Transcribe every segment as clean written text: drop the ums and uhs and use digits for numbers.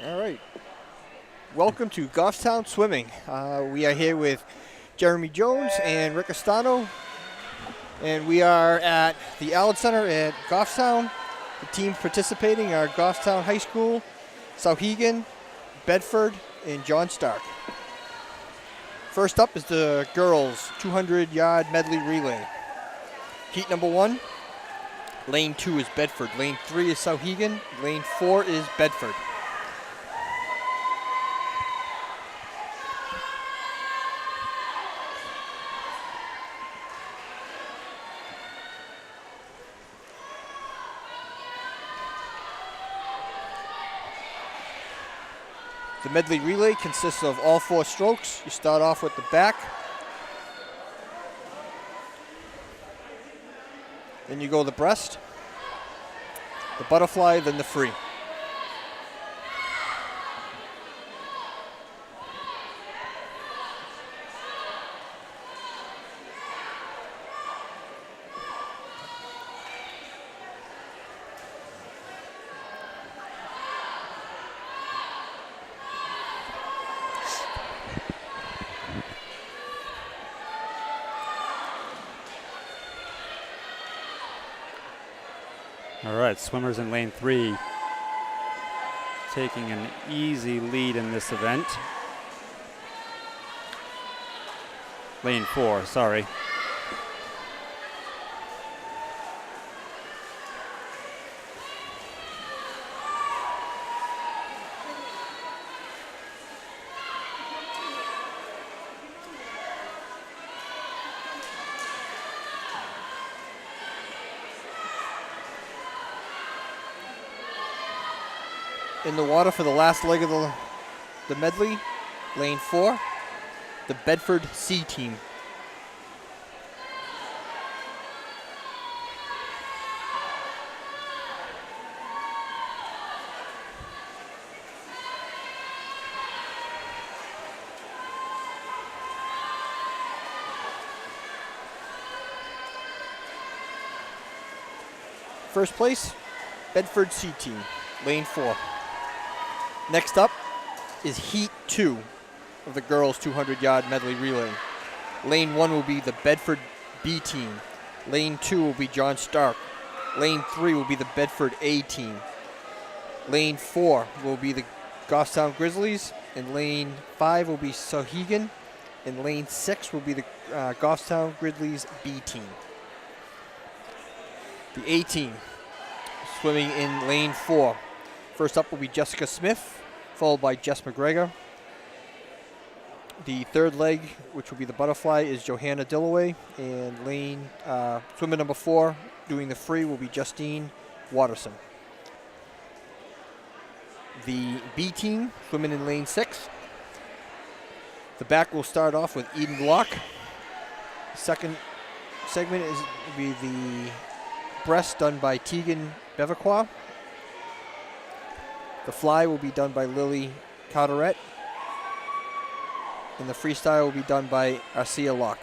All right. Welcome to Goffstown Swimming. We are here with Jeremy Jones and Rick Astano, and we are at the Allen Center at Goffstown. The teams participating are Goffstown High School, Souhegan, Bedford, and John Stark. First up is the girls' 200-yard medley relay. Heat number 1, lane 2 is Bedford, lane 3 is Souhegan, lane 4 is Bedford. The medley relay consists of all 4 strokes. You start off with the back. Then you go the breast, the butterfly, then the free. All right, swimmers in lane 3 taking an easy lead in this event. Lane 4, sorry. In the water for the last leg of the medley, lane 4, the Bedford C team. First place, Bedford C team, lane 4. Next up is Heat 2 of the girls' 200-yard medley relay. Lane 1 will be the Bedford B team. Lane 2 will be John Stark. Lane 3 will be the Bedford A team. Lane 4 will be the Goffstown Grizzlies. And lane 5 will be Souhegan. And lane 6 will be the Goffstown Grizzlies B team. The A team swimming in lane 4. First up will be Jessica Smith, followed by Jess McGregor. The third leg, which will be the butterfly, is Johanna Dillaway. And lane swimmer number 4, doing the free, will be Justine Watterson. The B team, swimming in lane 6. The back will start off with Eden Locke. The second segment will be the breast, done by Tegan Bevaquah. The fly will be done by Lily Carteret. And the freestyle will be done by Arcia Locke.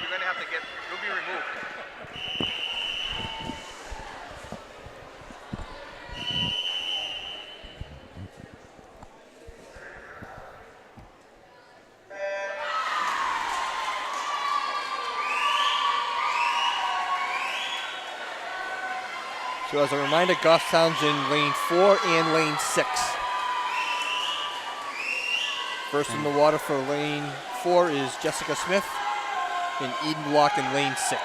You're going to have to get, you'll be removed. So as a reminder, Goffstown's in lane 4 and lane 6. First in the water for lane 4 is Jessica Smith, and Eden Locke in lane 6.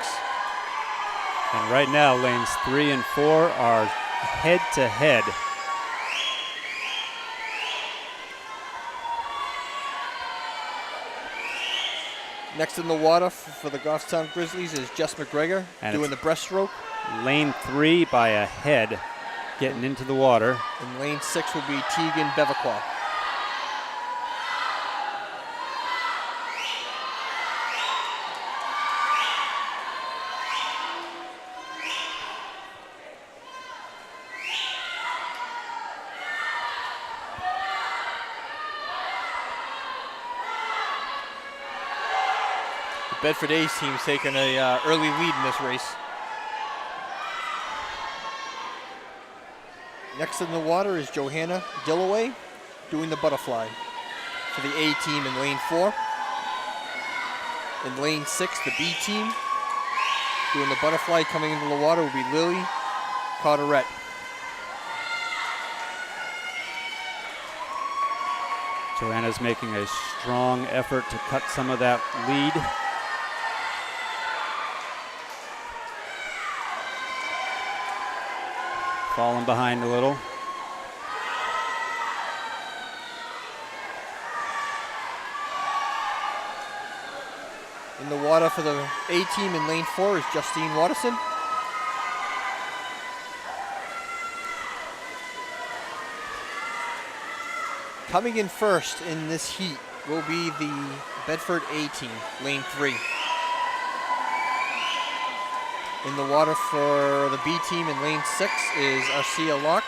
And right now, lanes 3 and 4 are head-to-head. Next in the water for the Goffstown Grizzlies is Jess McGregor, And doing the breaststroke. Lane 3 by a head, getting into the water. And lane 6 will be Tegan Bevaquah. Bedford A's team's taking a early lead in this race. Next in the water is Johanna Dillaway doing the butterfly for the A team in lane 4. In lane 6, the B team doing the butterfly coming into the water will be Lily Carteret. Joanna's making a strong effort to cut some of that lead. Falling behind a little. In the water for the A team in lane 4 is Justine Watterson. Coming in first in this heat will be the Bedford A team, lane 3. In the water for the B team in lane 6 is Arcia Locke.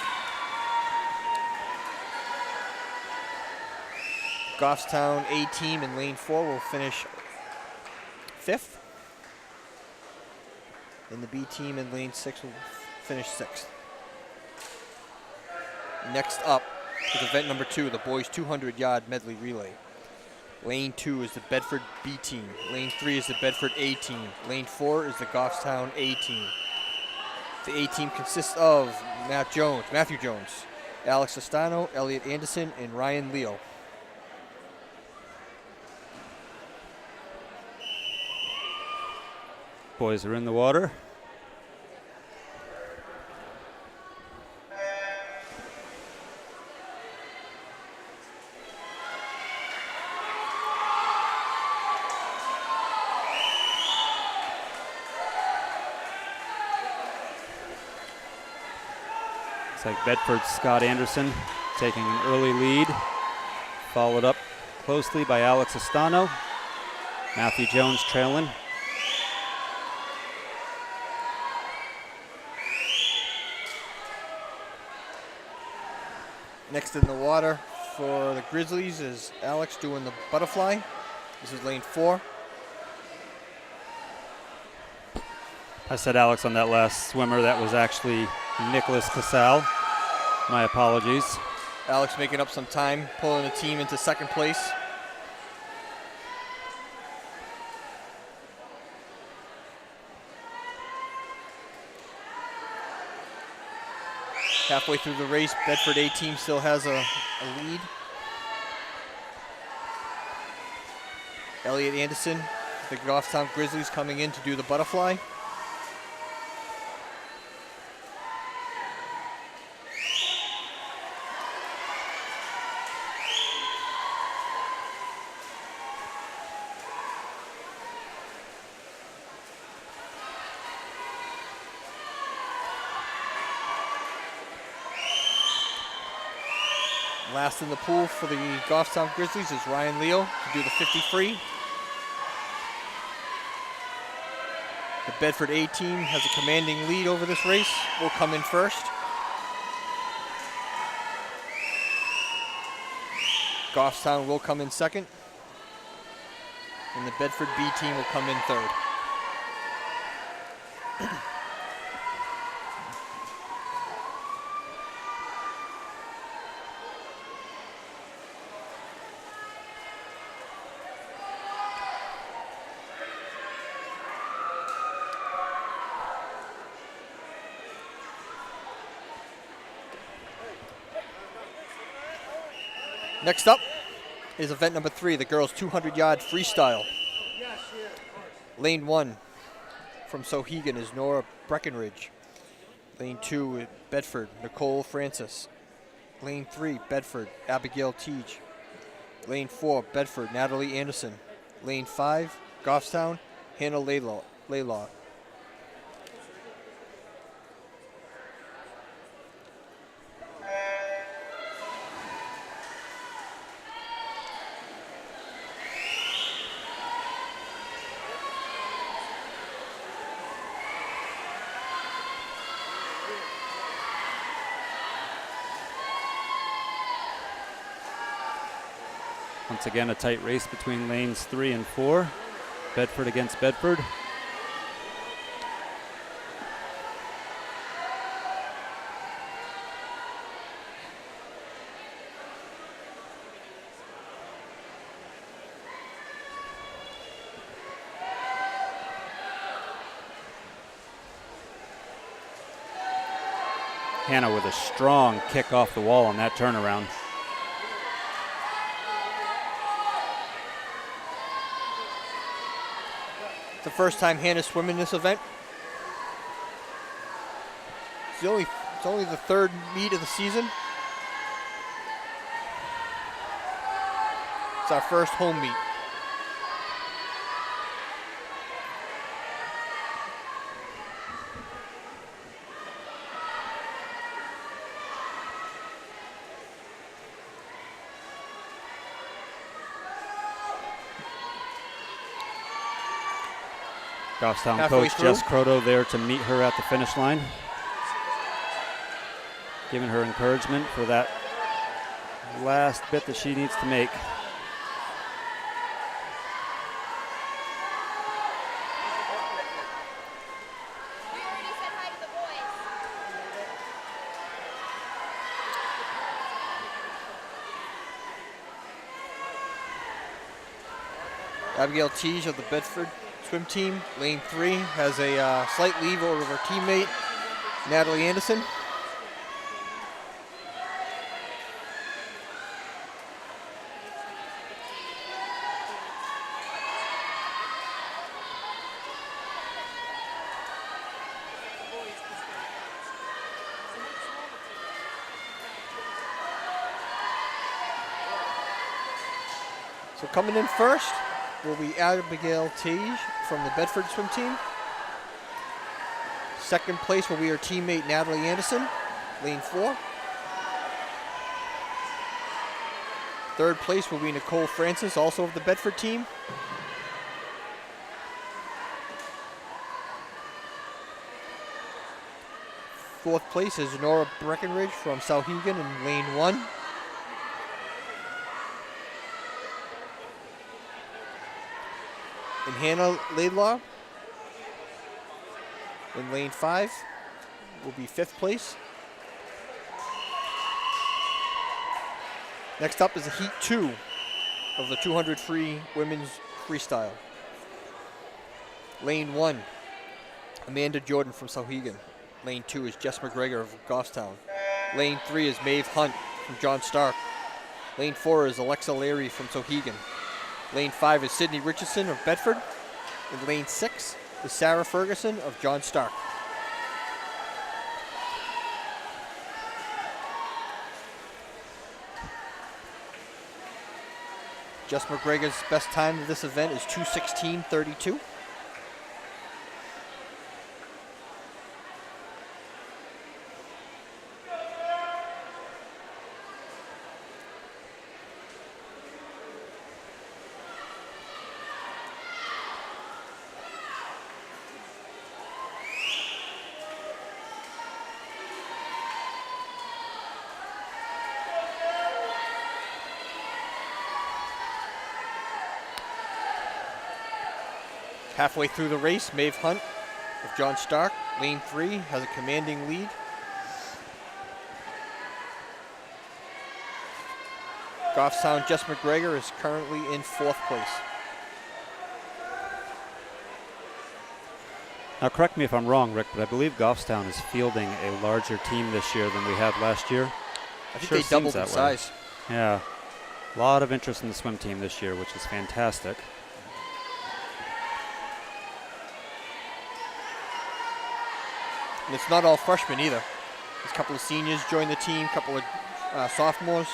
Goffstown A team in lane 4 will finish 5th. And the B team in lane 6 will finish 6th. Next up is event number 2, the boys 200-yard medley relay. Lane 2 is the Bedford B team. Lane 3 is the Bedford A team. Lane 4 is the Goffstown A team. The A team consists of Matthew Jones, Alex Estano, Elliot Anderson, and Ryan Leo. Boys are in the water. Looks like Bedford's Scott Anderson taking an early lead, followed up closely by Alex Estano. Matthew Jones trailing. Next in the water for the Grizzlies is Alex doing the butterfly. This is lane 4. I said Alex on that last swimmer. That was actually Nicholas Casal. My apologies. Alex making up some time, pulling the team into second place. Halfway through the race, Bedford A team still has a lead. Elliot Anderson, the Goffstown Grizzlies, coming in to do the butterfly. Last in the pool for the Goffstown Grizzlies is Ryan Leo to do the 50 free. The Bedford A team has a commanding lead over this race. Will come in first. Goffstown will come in second. And the Bedford B team will come in third. Next up is event number 3, the girls 200-yard freestyle. Lane 1 from Sohegan is Nora Breckenridge. Lane 2, Bedford, Nicole Francis. Lane 3, Bedford, Abigail Teach. Lane 4, Bedford, Natalie Anderson. Lane 5, Goffstown, Hannah Laylaw. Once again, a tight race between lanes 3 and 4. Bedford against Bedford. Hannah with a strong kick off the wall on that turnaround. It's the first time Hannah's swimming this event. It's only the third meet of the season. It's our first home meet. Goffstown Halfway coach through. Jess Croto there to meet her at the finish line, giving her encouragement for that last bit that she needs to make. We already said hi to the boys. Abigail Teege of the Bedford swim team, lane 3, has a slight lead over her teammate, Natalie Anderson. So coming in first will be Abigail Teege from the Bedford swim team. Second place will be her teammate Natalie Anderson, lane 4. Third place will be Nicole Francis, also of the Bedford team. Fourth place is Nora Breckenridge from Souhegan in lane 1. And Hannah Laidlaw in lane 5 will be 5th place. Next up is the heat 2 of the 200 free women's freestyle. Lane 1, Amanda Jordan from Souhegan. Lane 2 is Jess McGregor of Goffstown. Lane 3 is Maeve Hunt from John Stark. Lane 4 is Alexa Leary from Souhegan. Lane 5 is Sydney Richardson of Bedford. And lane 6 is Sarah Ferguson of John Stark. Jess McGregor's best time of this event is 2:16:32. Halfway through the race, Maeve Hunt of John Stark, lane 3, has a commanding lead. Goffstown Jess McGregor is currently in 4th place. Now correct me if I'm wrong, Rick, but I believe Goffstown is fielding a larger team this year than we had last year. I think Sure they doubled seems in that way. size. Yeah, a lot of interest in the swim team this year, which is fantastic. And it's not all freshmen either. There's a couple of seniors join the team, a couple of sophomores.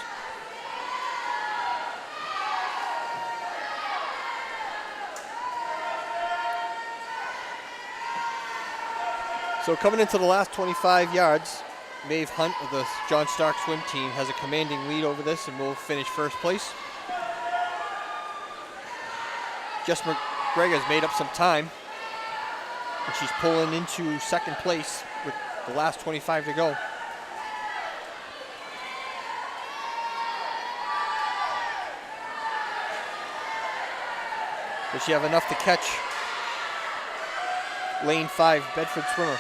So coming into the last 25 yards, Maeve Hunt of the John Stark swim team has a commanding lead over this and will finish 1st place. Jess McGregor has made up some time, and she's pulling into 2nd place with the last 25 to go. Does she have enough to catch lane 5 Bedford swimmer?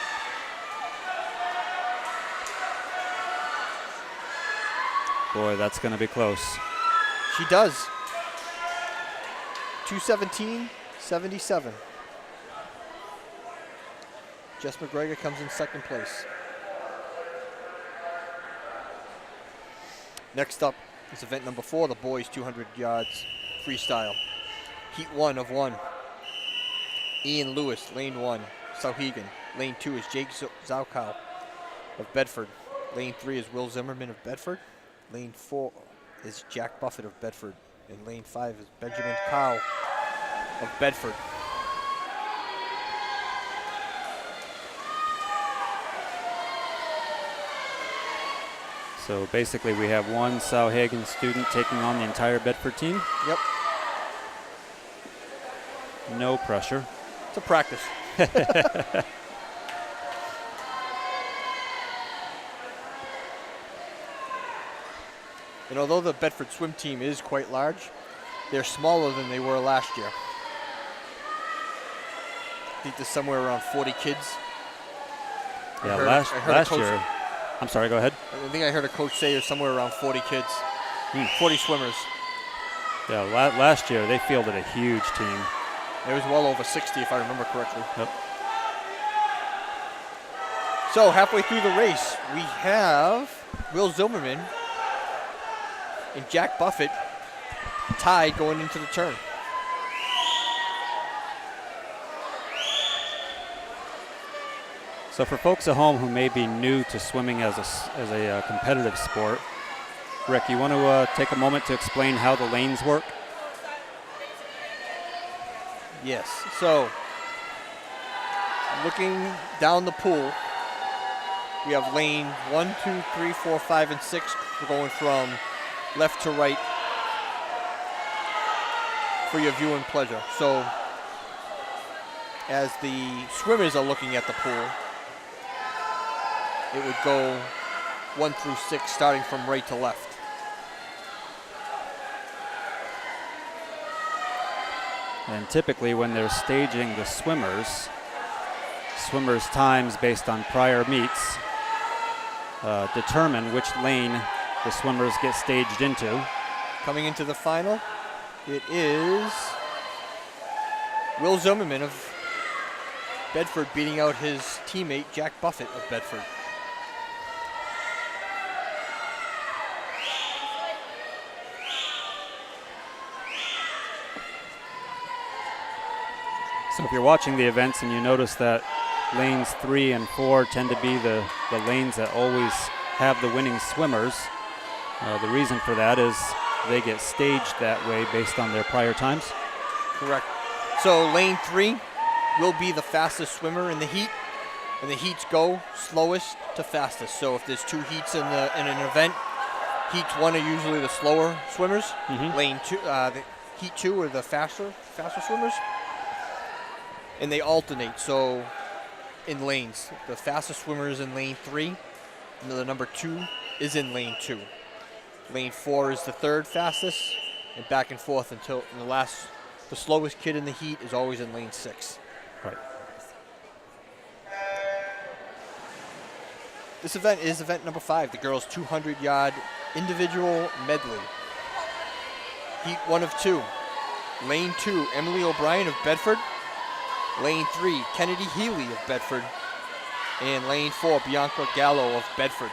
Boy, that's going to be close. She does. 2:17.77. Jess McGregor comes in second place. Next up is event number 4, the boys 200 yards freestyle. Heat 1 of 1. Ian Lewis, lane 1, Sauhegan. Lane 2 is Jake Zaukow of Bedford. Lane 3 is Will Zimmerman of Bedford. Lane 4 is Jack Buffett of Bedford. And lane 5 is Benjamin Cow of Bedford. So basically we have one Sauhegan student taking on the entire Bedford team. Yep, No pressure. it's a practice. And although the Bedford swim team is quite large, they're smaller than they were last year. I think there's somewhere around 40 kids. I Yeah, heard a last coach- year. I'm sorry, go ahead. I think I heard a coach say there's somewhere around 40 kids, 40 swimmers. Yeah, last year they fielded a huge team. It was well over 60 if I remember correctly. Yep. So halfway through the race, we have Will Zimmerman and Jack Buffett tied going into the turn. So for folks at home who may be new to swimming as a competitive sport, Rick, you want to take a moment to explain how the lanes work? Yes. So looking down the pool, we have lane 1, 2, 3, 4, 5, and 6. We're going from left to right for your viewing pleasure. So as the swimmers are looking at the pool, it would go 1 through 6, starting from right to left. And typically when they're staging the swimmers times based on prior meets determine which lane the swimmers get staged into. Coming into the final, it is Will Zimmerman of Bedford beating out his teammate Jack Buffett of Bedford. So if you're watching the events and you notice that lanes 3 and 4 tend to be the lanes that always have the winning swimmers, the reason for that is they get staged that way based on their prior times. Correct. So lane 3 will be the fastest swimmer in the heat, and the heats go slowest to fastest. So if there's 2 heats in an event, heats 1 are usually the slower swimmers. Lane 2, the heat 2 are the faster swimmers, and they alternate. So in lanes, the fastest swimmer is in lane 3, and the number 2 is in lane 2. Lane 4 is the third fastest, and back and forth until the slowest kid in the heat is always in lane 6. Right. This event is event number 5, the girls' 200-yard individual medley. Heat 1 of 2. Lane 2, Emily O'Brien of Bedford. Lane 3, Kennedy Healy of Bedford. And lane 4, Bianca Gallo of Bedford.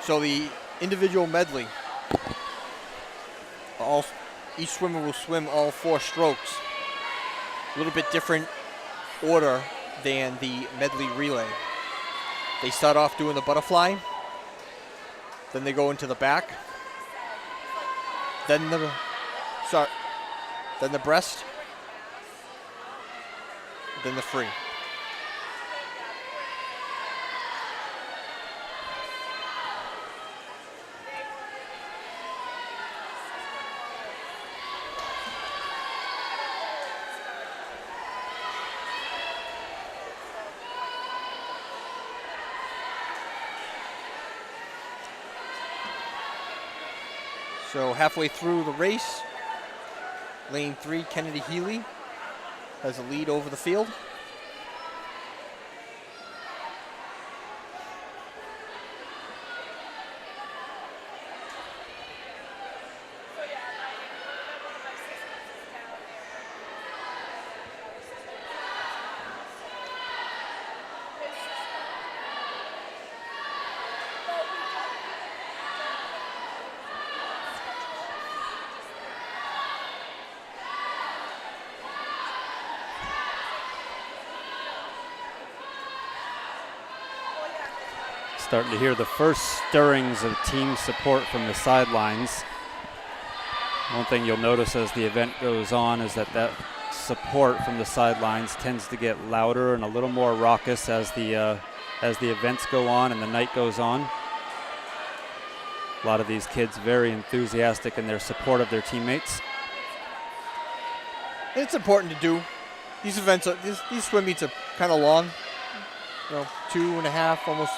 So the individual medley, each swimmer will swim all 4 strokes. A little bit different order than the medley relay. They start off doing the butterfly, then they go into the back, then the breast, then the free. So halfway through the race, Lane 3, Kennedy Healy, has a lead over the field. Starting to hear the first stirrings of team support from the sidelines. One thing you'll notice as the event goes on is that support from the sidelines tends to get louder and a little more raucous as the events go on and the night goes on. A lot of these kids very enthusiastic in their support of their teammates. It's important to do. These events, these swim meets are kind of long. 2.5, almost.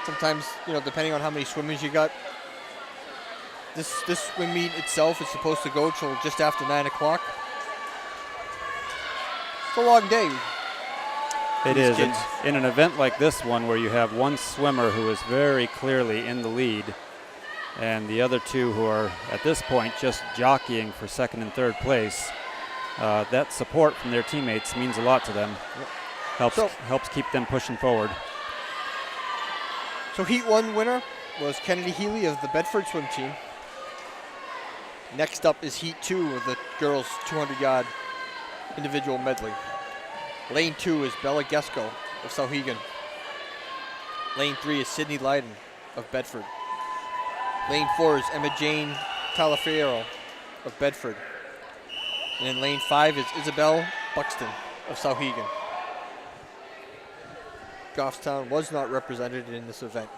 Sometimes, depending on how many swimmers you got. This swim meet itself is supposed to go till just after 9 o'clock. It's a long day. It is. In an event like this one where you have one swimmer who is very clearly in the lead and the other two who are at this point just jockeying for second and third place, that support from their teammates means a lot to them. Helps keep them pushing forward. So Heat 1 winner was Kennedy Healy of the Bedford swim team. Next up is Heat 2 of the girls' 200-yard individual medley. Lane 2 is Bella Gesko of Sauhegan. Lane 3 is Sydney Lydon of Bedford. Lane 4 is Emma Jane Talaferro of Bedford. And in Lane 5 is Isabel Buxton of Sauhegan. Goffstown was not represented in this event.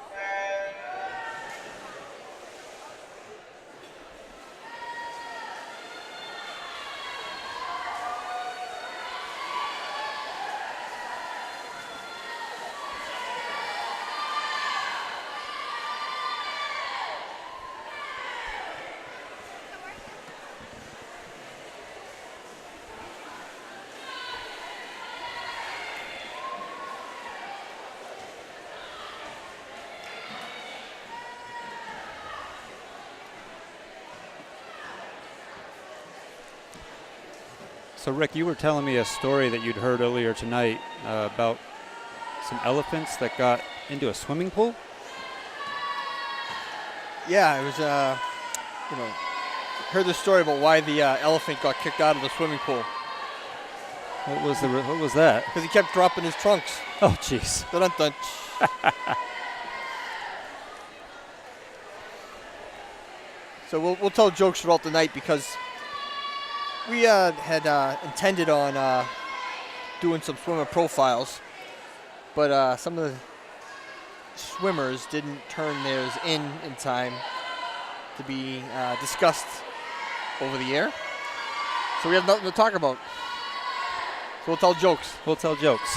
So Rick, you were telling me a story that you'd heard earlier tonight about some elephants that got into a swimming pool? Yeah, it was, heard the story about why the elephant got kicked out of the swimming pool. What was that? Because he kept dropping his trunks. Oh, jeez. Dun-dun-dun. So we'll tell jokes throughout the night because we had intended on doing some swimmer profiles, but some of the swimmers didn't turn theirs in time to be discussed over the air. So we have nothing to talk about. So we'll tell jokes. We'll tell jokes.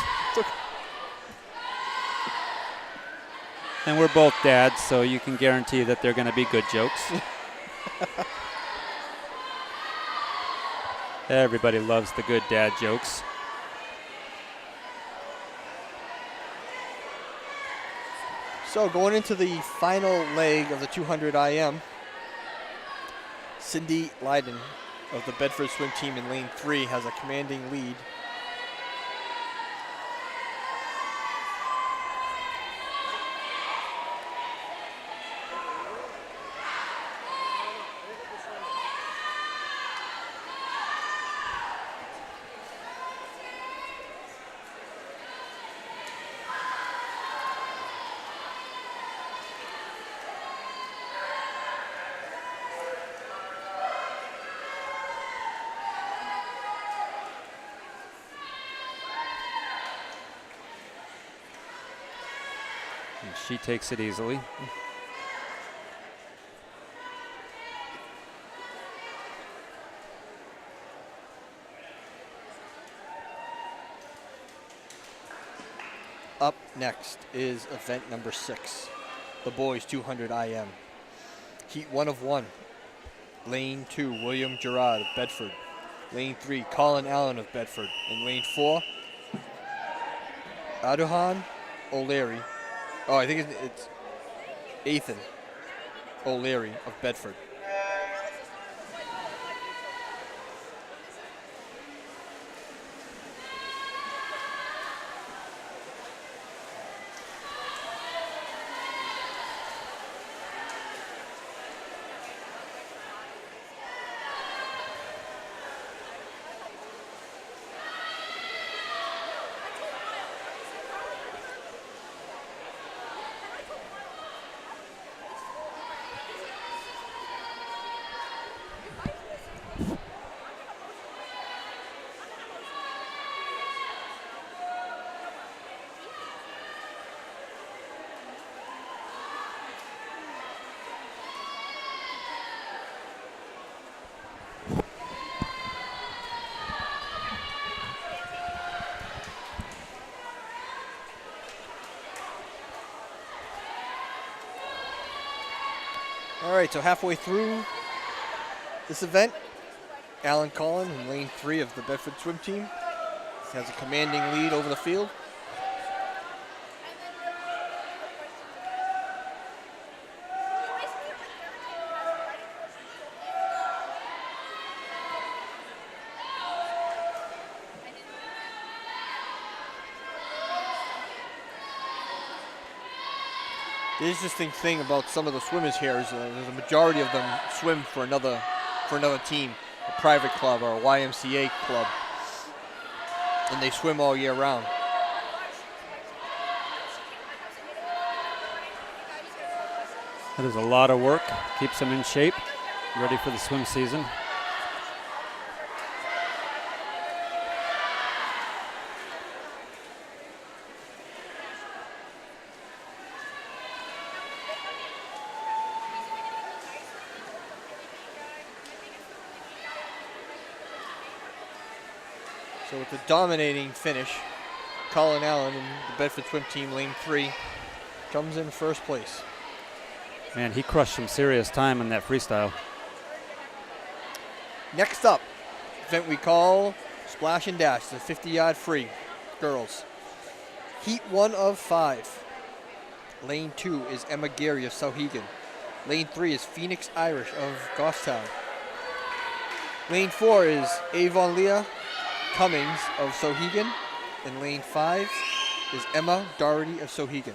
And we're both dads, so you can guarantee that they're going to be good jokes. Everybody loves the good dad jokes. So going into the final leg of the 200 IM, Cindy Lydon of the Bedford swim team in lane 3 has a commanding lead. And she takes it easily. Up next is event number 6, the boys 200 IM. Heat 1 of 1, lane 2, William Gerard of Bedford Lane 3, Colin Allen of Bedford. In lane 4, Aduhan O'Leary. Oh, I think it's Ethan O'Leary of Bedford. All right, so halfway through this event, Alan Collin in lane 3 of the Bedford swim team has a commanding lead over the field. The interesting thing about some of the swimmers here is the majority of them swim for another team, a private club or a YMCA club, and they swim all year round. That is a lot of work. Keeps them in shape, ready for the swim season. So with the dominating finish, Colin Allen and the Bedford swim team, lane 3, comes in first place. Man, he crushed some serious time in that freestyle. Next up, event we call Splash and Dash, the 50-yard free, girls. Heat 1 of 5. Lane 2 is Emma Gary of Souhegan. Lane 3 is Phoenix Irish of Goffstown. Lane 4 is Avon Leah Cummings of Souhegan. And lane 5 is Emma Doherty of Souhegan.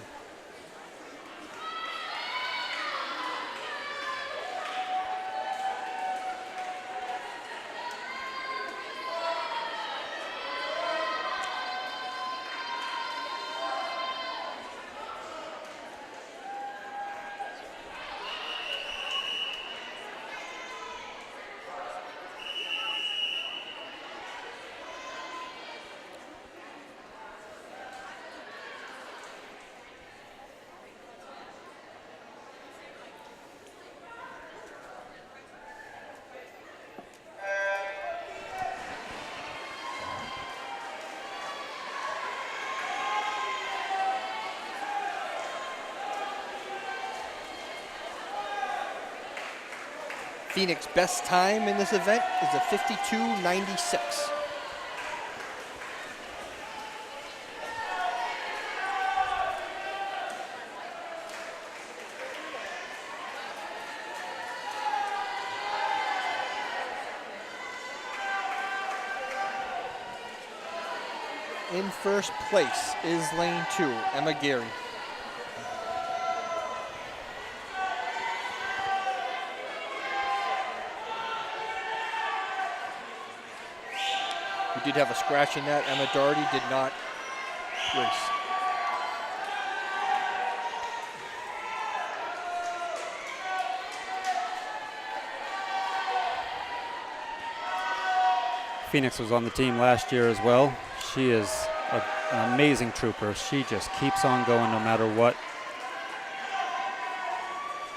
Phoenix best time in this event is a 52:96. In first place is lane 2, Emma Gary. We did have a scratch in that. Emma Doherty did not race. Phoenix was on the team last year as well. She is an amazing trooper. She just keeps on going no matter what.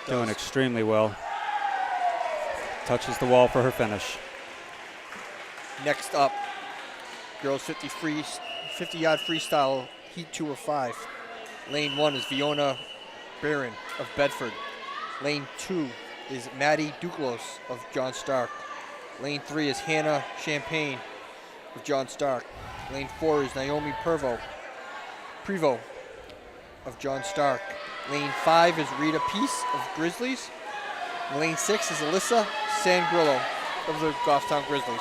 Doing extremely well. Touches the wall for her finish. Next up, girls 50-yard freestyle, heat 2 of 5. Lane 1 is Fiona Barron of Bedford. Lane 2 is Maddie Duclos of John Stark. Lane 3 is Hannah Champagne of John Stark. Lane 4 is Naomi Prevo of John Stark. Lane 5 is Rita Peace of Grizzlies. And lane 6 is Alyssa Sangrillo of the Goffstown Grizzlies.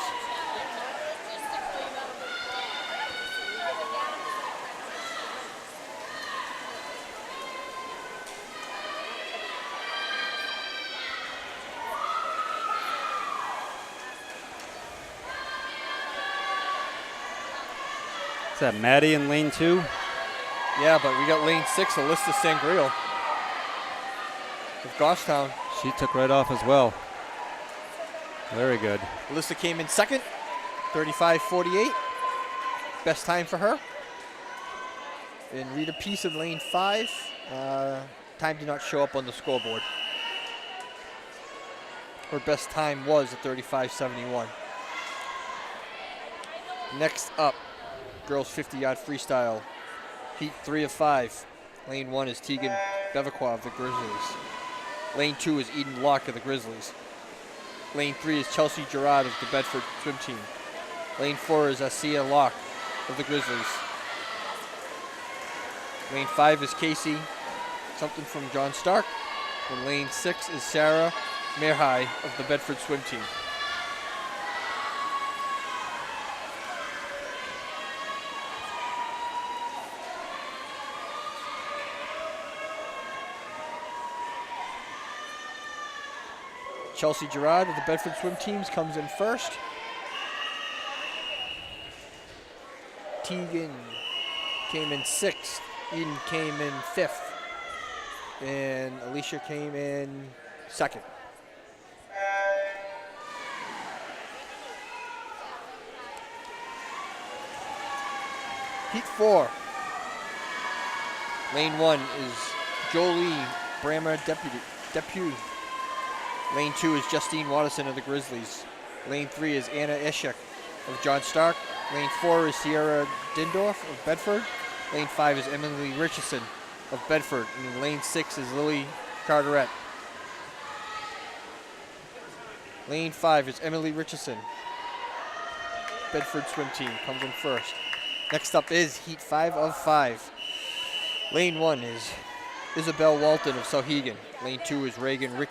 Is that Maddie in lane 2? Yeah, but we got lane 6, Alyssa Sangrillo of Goffstown. She took right off as well. Very good. Alyssa came in second, 35:48. Best time for her. And Rita Peace in lane 5. Time did not show up on the scoreboard. Her best time was a 35:71. Next up, girls 50-yard freestyle. Heat 3 of 5. Lane 1 is Tegan Bevaquah of the Grizzlies. Lane 2 is Eden Locke of the Grizzlies. Lane 3 is Chelsea Gerard of the Bedford swim team. Lane 4 is Asia Locke of the Grizzlies. Lane 5 is Casey something from John Stark. And lane 6 is Sarah Merhai of the Bedford swim team. Chelsea Gerard of the Bedford swim teams comes in first. Tegan came in sixth. Eden came in fifth. And Alicia came in second. Heat 4. Lane 1 is Jolie Brammer Deputy. Lane 2 is Justine Watterson of the Grizzlies. Lane 3 is Anna Eshek of John Stark. Lane 4 is Sierra Dindorf of Bedford. Lane 5 is Emily Richardson of Bedford. And lane 6 is Lily Carteret. Lane 5 is Emily Richardson. Bedford swim team comes in first. Next up is Heat 5 of 5. Lane 1 is Isabel Walton of Sauhegan. Lane 2 is Reagan Rick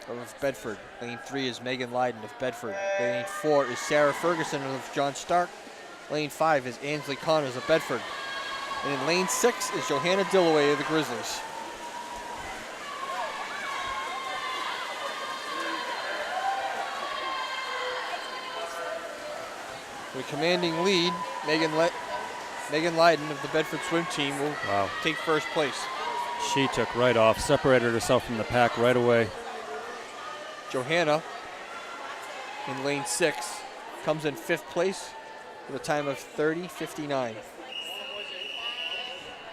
of Bedford. Lane 3 is Megan Lyden of Bedford. Lane 4 is Sarah Ferguson of John Stark. Lane 5 is Ansley Connors of Bedford. And in lane 6 is Johanna Dillaway of the Grizzlies. The commanding lead, Megan Lyden of the Bedford swim team will take first place. She took right off, separated herself from the pack right away. Johanna in lane 6 comes in 5th place with a time of 30:59.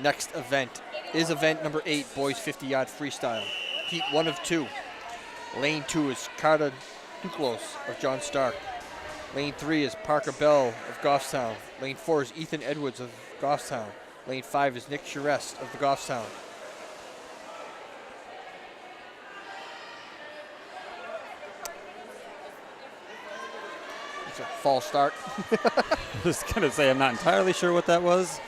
Next event is event number 8, boys 50-yard freestyle. Heat 1 of 2. Lane 2 is Carter Duclos of John Stark. Lane 3 is Parker Bell of Goffstown. Lane 4 is Ethan Edwards of Goffstown. Lane 5 is Nick Charest of the Goffstown. It's a false start. I was going to say, I'm not entirely sure what that was.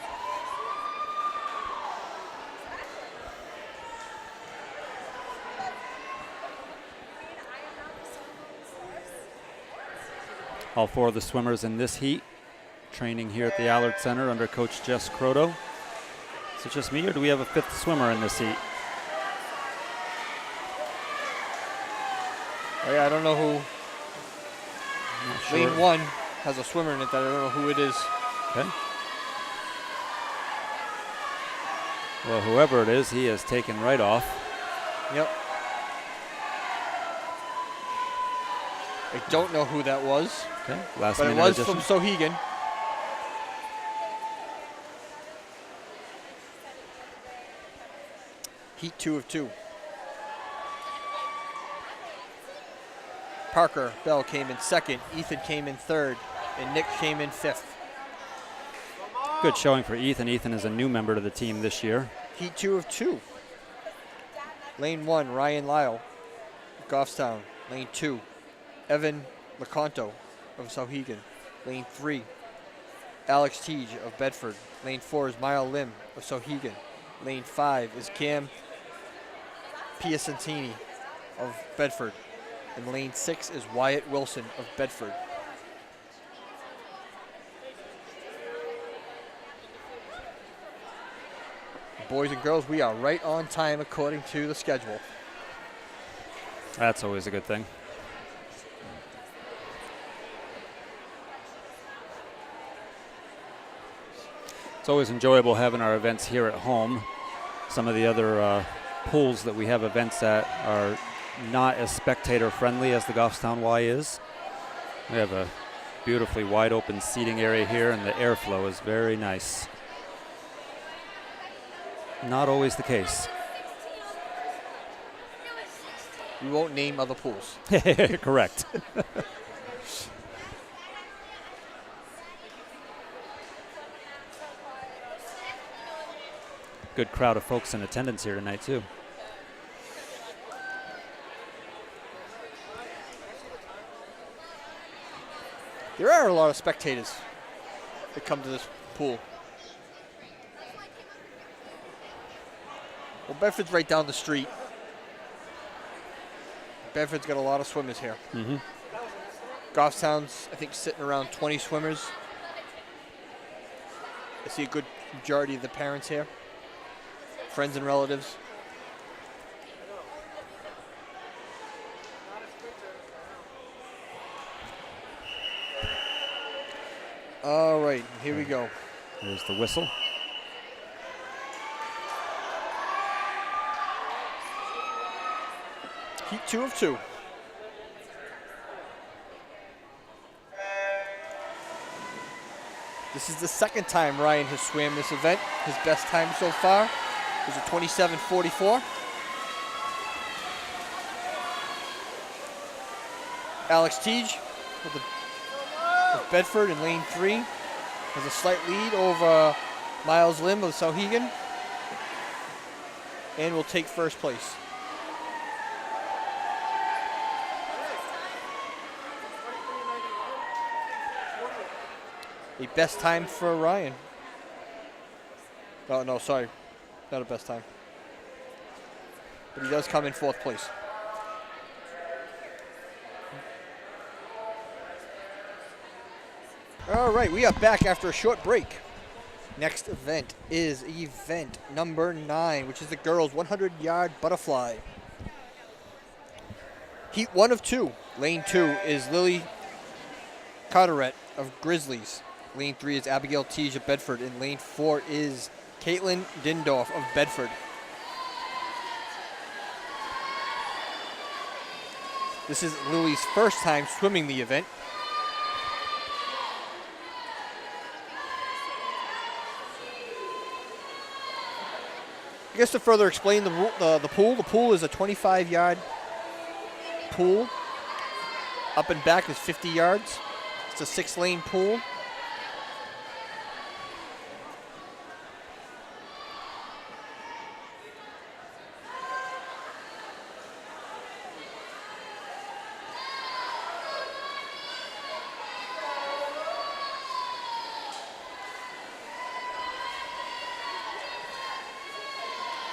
All 4 of the swimmers in this heat training here at the Allard Center under Coach Jess Croto. Is it just me, or do we have a 5th swimmer in this heat? Oh yeah, I don't know who. Not sure. Lane 1 has a swimmer in it that I don't know who it is. Okay. Well, whoever it is, he has taken right off. Yep. I don't know who that was, Okay. Last but it minute was addition. from Sauhegan. Heat 2 of 2. Parker Bell came in 2nd, Ethan came in 3rd, and Nick came in 5th. Good showing for Ethan. Ethan is a new member to the team this year. Heat 2 of 2. Lane 1, Ryan Lyle, Goffstown. Lane 2, Evan LeConto of Sauhegan. Lane 3, Alex Teague of Bedford. Lane 4 is Mile Lim of Sauhegan. Lane 5 is Cam Piacentini of Bedford. And lane 6 is Wyatt Wilson of Bedford. Boys and girls, we are right on time according to the schedule. That's always a good thing. It's always enjoyable having our events here at home. Some of the other pools that we have events at are not as spectator friendly as the Goffstown Y is. We have a beautifully wide open seating area here, and the airflow is very nice. Not always the case. We won't name other pools. Correct. Good crowd of folks in attendance here tonight, too. There are a lot of spectators that come to this pool. Well, Bedford's right down the street. Bedford's got a lot of swimmers here. Mm-hmm. Goffstown's, I think, sitting around 20 swimmers. I see a good majority of the parents here. Friends and relatives. All right, here we go. There's the whistle. Heat 2 of 2. This is the second time Ryan has swam this event. His best time so far was a 27:44. Alex Teague of Bedford in lane 3 has a slight lead over Miles Lim of Sauhegan and will take first place. A best time for Ryan. Oh, no, sorry. Not a best time. But he does come in fourth place. All right, we are back after a short break. Next event is event number 9, which is the girls' 100-yard butterfly. Heat 1 of 2. Lane 2 is Lily Carteret of Grizzlies. Lane 3 is Abigail Teague of Bedford, and lane 4 is Caitlin Dindorf of Bedford. This is Lily's first time swimming the event. I guess to further explain the pool is a 25-yard pool. Up and back is 50 yards. It's a 6-lane pool.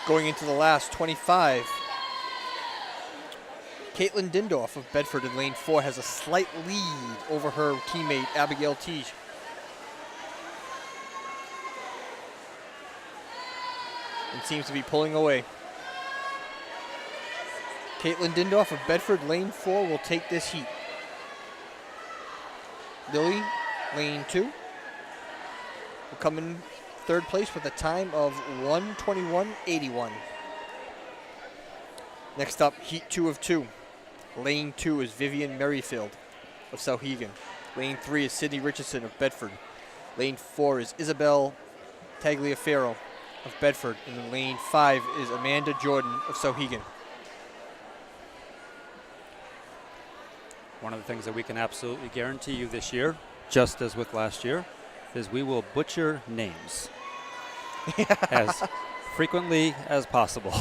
Going into the last 25, Caitlin Dindorf of Bedford in lane 4 has a slight lead over her teammate Abigail Teague. And seems to be pulling away. Caitlin Dindorf of Bedford, lane 4, will take this heat. Lily, lane 2, will come in third place with a time of 1:21.81. Next up, heat 2 of 2. Lane 2 is Vivian Merrifield of Sauhegan. Lane 3 is Sydney Richardson of Bedford. Lane 4 is Isabel Tagliaferro of Bedford. And then lane 5 is Amanda Jordan of Sauhegan. One of the things that we can absolutely guarantee you this year, just as with last year, is we will butcher names as frequently as possible.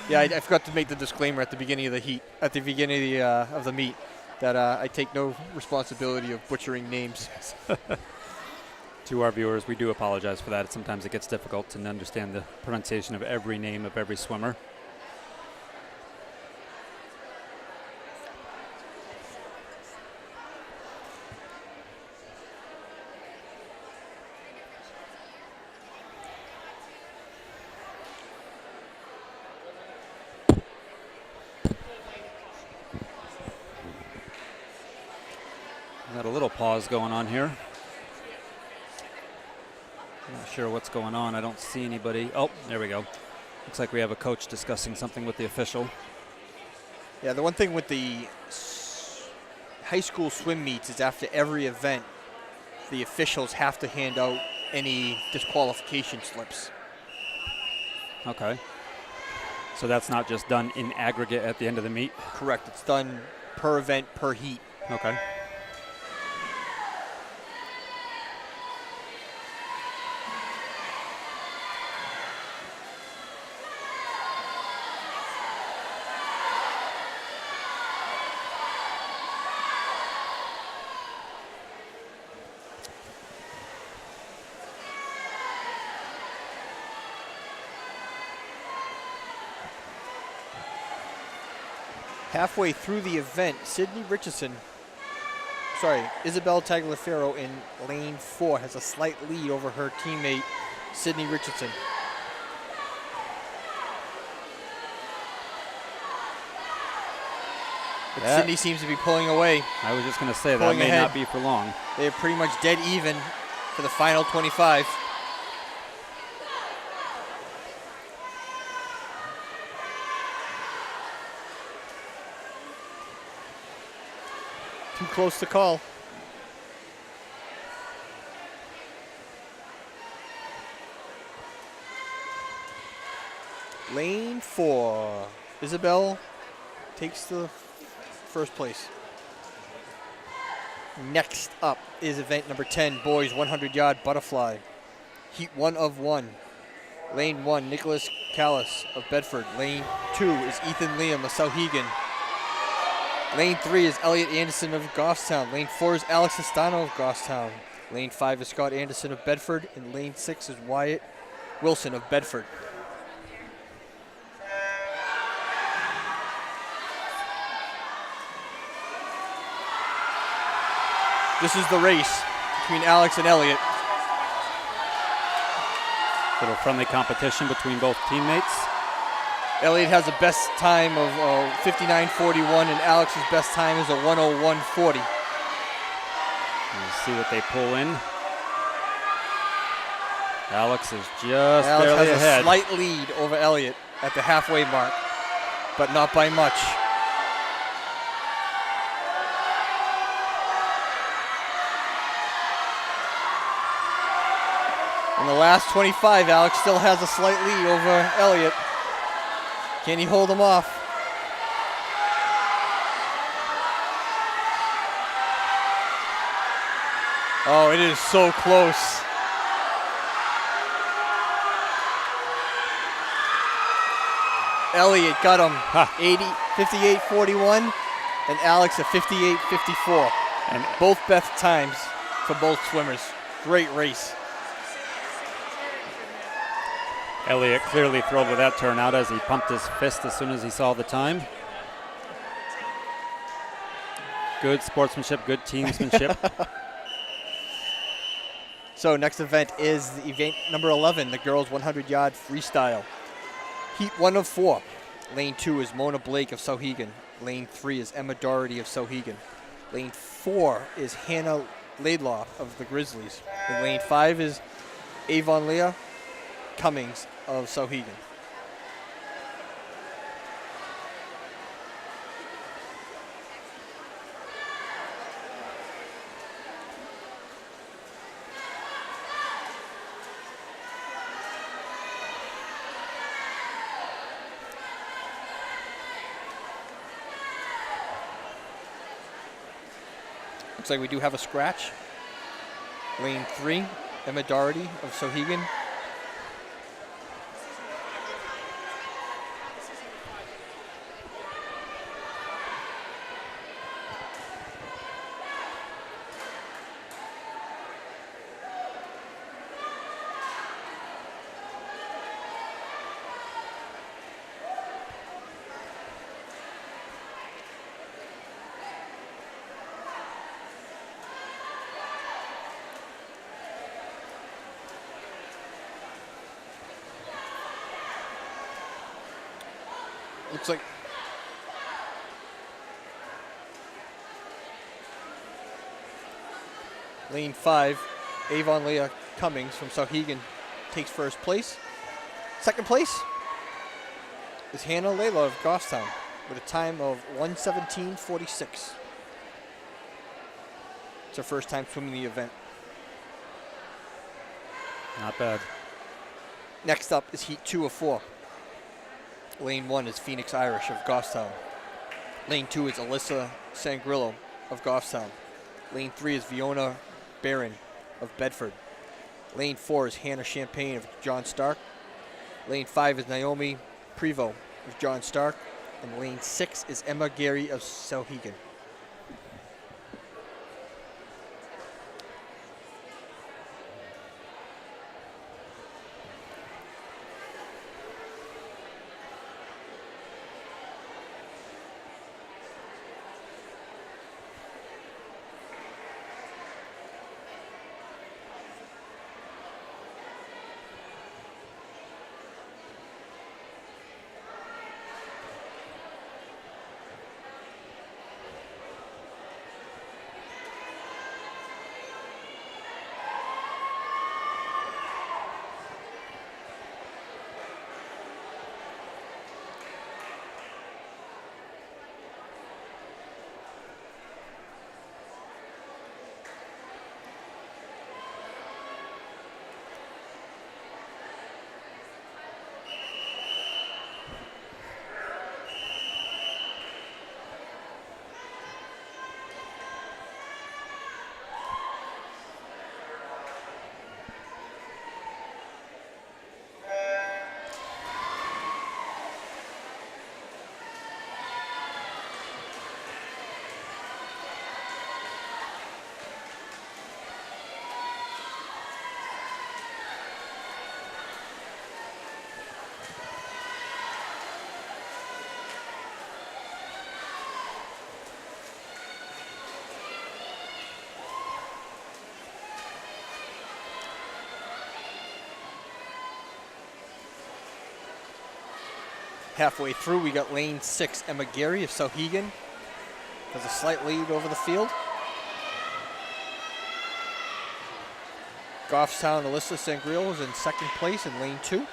Yeah, I forgot to make the disclaimer at the beginning of the heat, at the beginning of the meet, that I take no responsibility of butchering names. To our viewers, we do apologize for that. Sometimes it gets difficult to understand the pronunciation of every name of every swimmer. Got a little pause going on here. Not sure what's going on. I don't see anybody. Oh, there we go. Looks like we have a coach discussing something with the official. Yeah, the one thing with the high school swim meets is after every event, the officials have to hand out any disqualification slips. Okay. So that's not just done in aggregate at the end of the meet? Correct. It's done per event, per heat. Okay. Halfway through the event, Isabel Tagliaferro in lane 4 has a slight lead over her teammate, Sydney Richardson. But Sydney seems to be pulling away. I was just going to say that Pulling may ahead. not be for long. They're pretty much dead even for the final 25. Too close to call. Lane 4. Isabel takes the first place. Next up is event number 10, boys 100-yard butterfly. Heat 1 of 1. Lane 1, Nicholas Callis of Bedford. Lane 2 is Ethan Liam of Sauhegan. Lane 3 is Elliot Anderson of Goffstown. Lane 4 is Alex Estano of Goffstown. Lane 5 is Scott Anderson of Bedford. And lane 6 is Wyatt Wilson of Bedford. This is the race between Alex and Elliot. Little friendly competition between both teammates. Elliot has a best time of 59.41, and Alex's best time is a 101.40. We'll see what they pull in. Alex is just barely Alex has ahead. a slight lead over Elliot at the halfway mark, but not by much. In the last 25, Alex still has a slight lead over Elliot. Can he hold him off? Oh, it is so close. Elliot got him 58.41, and Alex a 58.54. And Both best times for both swimmers. Great race. Elliot clearly thrilled with that turnout as he pumped his fist as soon as he saw the time. Good sportsmanship, good teamsmanship. So next event is the event number 11, the girls 100-yard freestyle. Heat 1 of 4. Lane 2 is Mona Blake of Sauhegan. Lane 3 is Emma Doherty of Sauhegan. Lane 4 is Hannah Laidlaw of the Grizzlies. And lane 5 is Avon Leah Cummings of Sauhegan. Looks like we do have a scratch. Lane 3, Emma Doherty of Sauhegan. Looks like lane 5, Avon Leah Cummings from Sauhegan takes first place. Second place is Hannah Layla of Goffstown with a time of 1:17:46. It's her first time swimming the event. Not bad. Next up is Heat 2 of 4. Lane 1 is Phoenix Irish of Goffstown. Lane 2 is Alyssa Sangrillo of Goffstown. Lane 3 is Fiona Barron of Bedford. Lane 4 is Hannah Champagne of John Stark. Lane 5 is Naomi Prevo of John Stark. And lane 6 is Emma Gary of Sauhegan. Halfway through, we got lane 6, Emma Gary of Sauhegan. Has a slight lead over the field. Goffstown Alyssa Sangrillo is in second place in lane 2.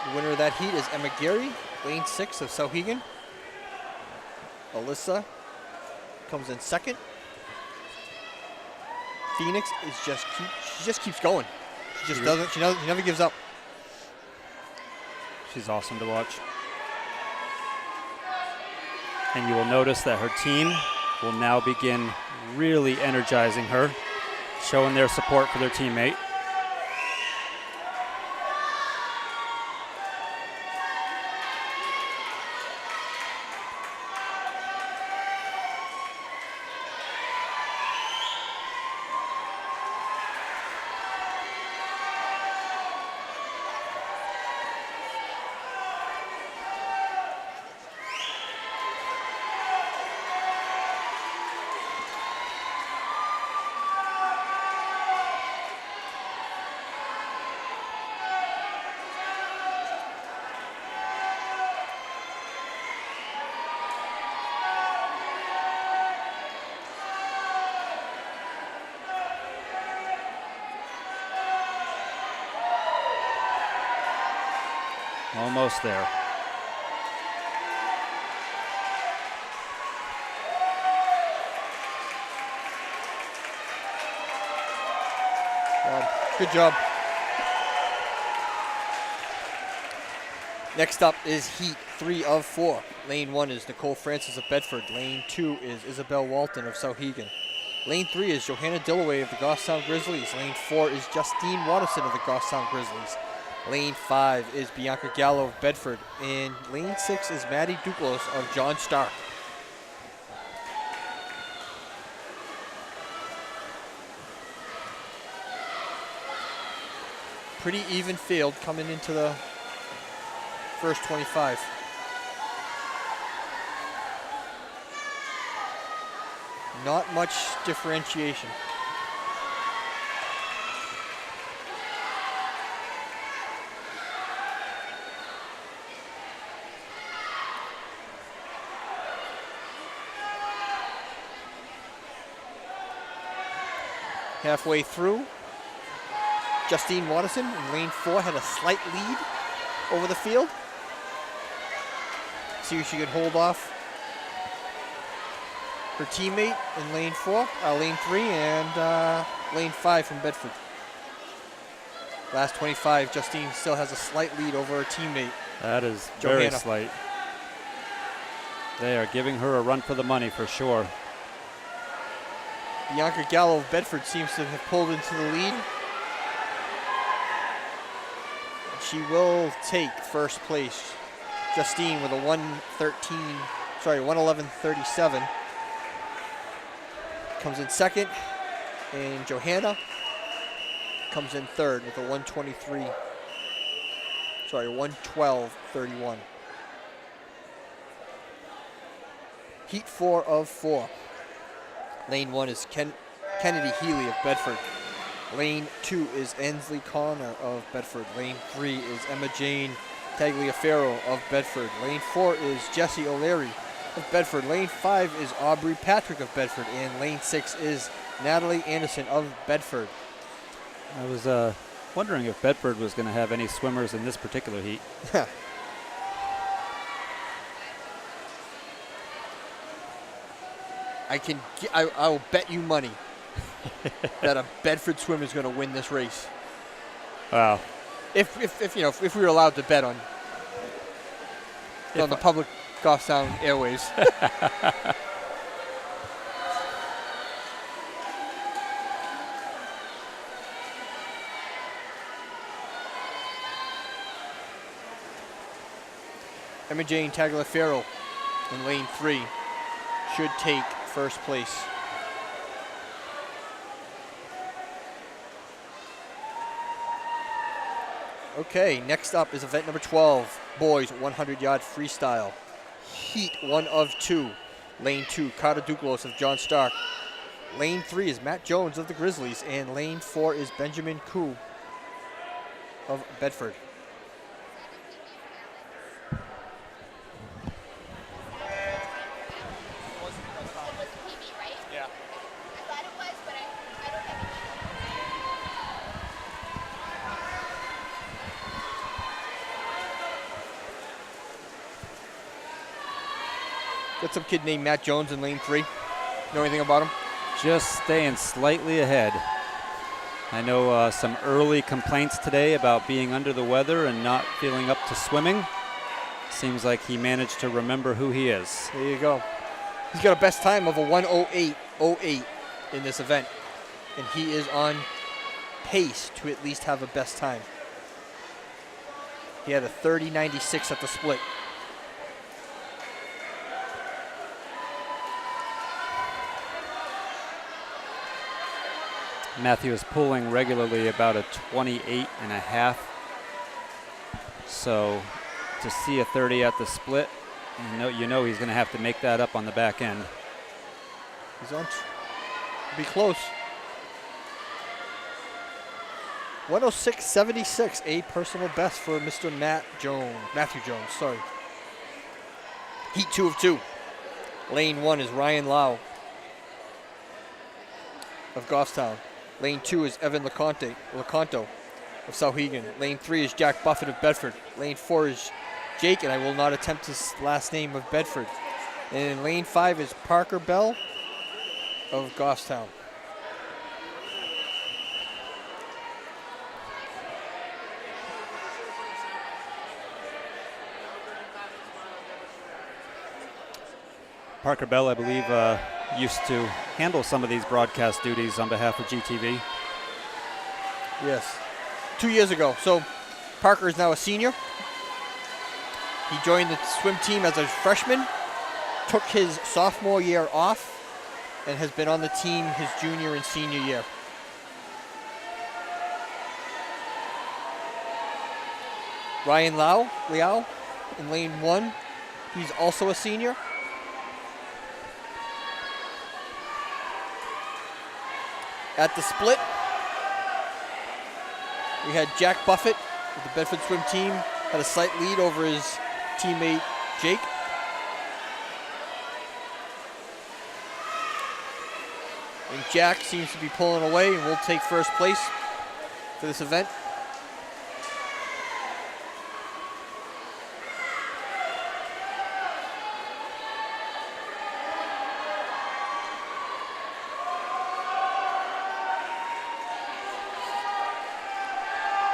The winner of that heat is Emma Gary, lane 6 of Sauhegan. Alyssa comes in second. Phoenix is she just keeps going. She just doesn't. She never gives up. She's awesome to watch. And you will notice that her team will now begin really energizing her, showing their support for their teammate. Almost there. Good job. Next up is Heat 3 of 4. Lane 1 is Nicole Francis of Bedford. Lane 2 is Isabel Walton of Sauhegan. Lane 3 is Johanna Dillaway of the Goffstown Grizzlies. Lane 4 is Justine Watterson of the Goffstown Grizzlies. Lane 5 is Bianca Gallo of Bedford. And lane 6 is Maddie Duclos of John Stark. Pretty even field coming into the first 25. Not much differentiation. Halfway through, Justine Watterson in lane 4 had a slight lead over the field. See if she could hold off her teammate in lane 3 and lane 5 from Bedford. Last 25, Justine still has a slight lead over her teammate. That is Johanna. very slight. They are giving her a run for the money for sure. Bianca Gallo of Bedford seems to have pulled into the lead. She will take first place. Justine with a 1:11:37 comes in second, and Johanna comes in third with a 1:12:31. Heat 4 of 4. Lane 1 is Kennedy Healy of Bedford. Lane 2 is Ensley Connor of Bedford. Lane 3 is Emma Jane Tagliaferro of Bedford. Lane 4 is Jessie O'Leary of Bedford. Lane 5 is Aubrey Patrick of Bedford. And lane 6 is Natalie Anderson of Bedford. I was wondering if Bedford was going to have any swimmers in this particular heat. I will bet you money that a Bedford swimmer is going to win this race. Wow. If we were allowed to bet on the public Goffstown airways. Emma Jane Tagliaferro in lane 3 should take first place. Okay, next up is event number 12, boys 100-yard freestyle. Heat 1 of 2. Lane 2, Carter Duclos of John Stark. Lane 3 is Matt Jones of the Grizzlies, and lane 4 is Benjamin Koo of Bedford. Got some kid named Matt Jones in lane 3. Know anything about him? Just staying slightly ahead. I know some early complaints today about being under the weather and not feeling up to swimming. Seems like he managed to remember who he is. There you go. He's got a best time of a 1:08:08 in this event. And he is on pace to at least have a best time. He had a 30:96 at the split. Matthew is pulling regularly about a 28.5. So to see a 30 at the split, you know he's going to have to make that up on the back end. He's on. Be close. 106.76, a personal best for Mr. Matthew Jones, sorry. Heat 2 of 2. Lane 1 is Ryan Lau of Goffstown. Lane 2 is Evan Lecanto of Sauhegan. Lane 3 is Jack Buffett of Bedford. Lane 4 is Jake, and I will not attempt his last name, of Bedford. And in lane 5 is Parker Bell of Goffstown. Parker Bell, I believe, used to handle some of these broadcast duties on behalf of GTV. Yes. 2 years ago. So Parker is now a senior. He joined the swim team as a freshman, took his sophomore year off, and has been on the team his junior and senior year. Ryan Liao in lane 1. He's also a senior. At the split, we had Jack Buffett with the Bedford swim team, had a slight lead over his teammate Jake. And Jack seems to be pulling away and will take first place for this event.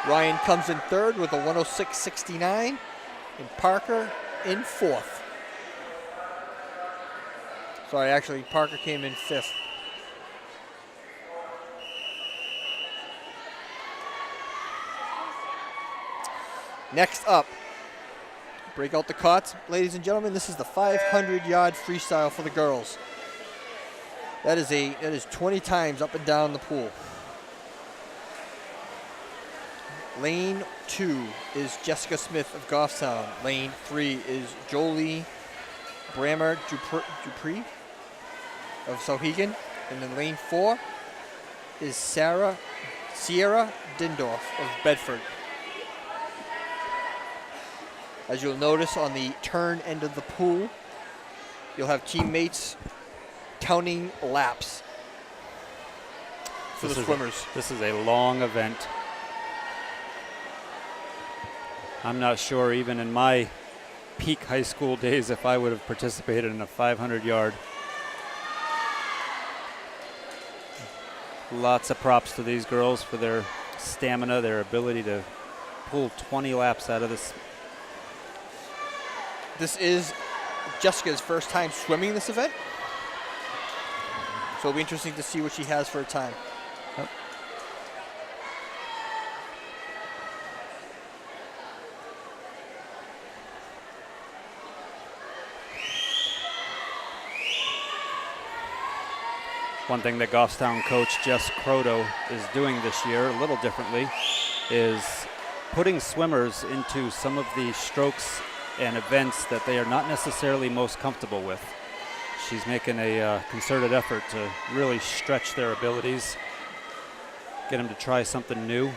Ryan comes in third with a 106.69, and Parker in fourth. Sorry, actually, Parker came in fifth. Next up, break out the cots, ladies and gentlemen. This is the 500-yard freestyle for the girls. That is 20 times up and down the pool. Lane 2 is Jessica Smith of Goffstown. Lane 3 is Jolie Brammer Dupree of Sauhegan. And then lane 4 is Sierra Dindorf of Bedford. As you'll notice on the turn end of the pool, you'll have teammates counting laps for the swimmers. This is a long event. I'm not sure even in my peak high school days if I would have participated in a 500-yard. Lots of props to these girls for their stamina, their ability to pull 20 laps out of this. This is Jessica's first time swimming this event, so it'll be interesting to see what she has for a time. Yep. One thing that Goffstown coach Jess Croto is doing this year a little differently is putting swimmers into some of the strokes and events that they are not necessarily most comfortable with. She's making a concerted effort to really stretch their abilities, get them to try something new.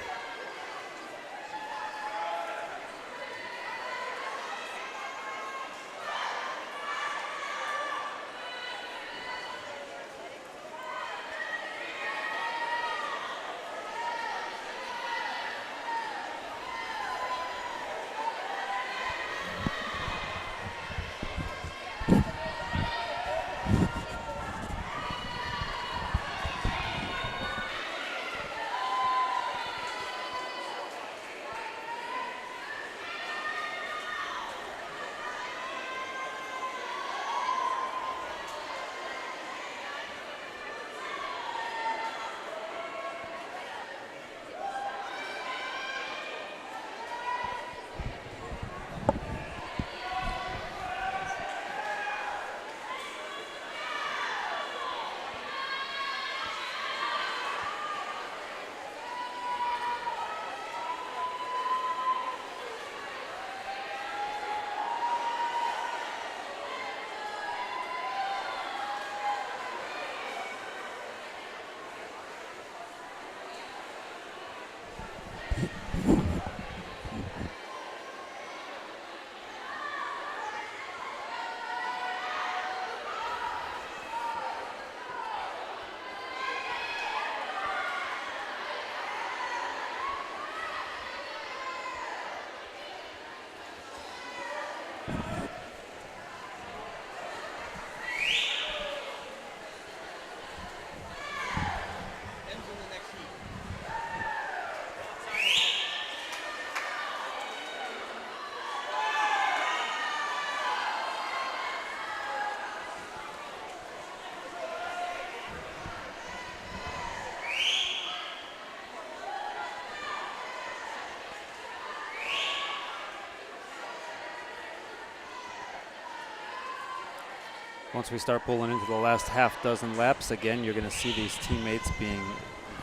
Once we start pulling into the last half dozen laps again, you're going to see these teammates being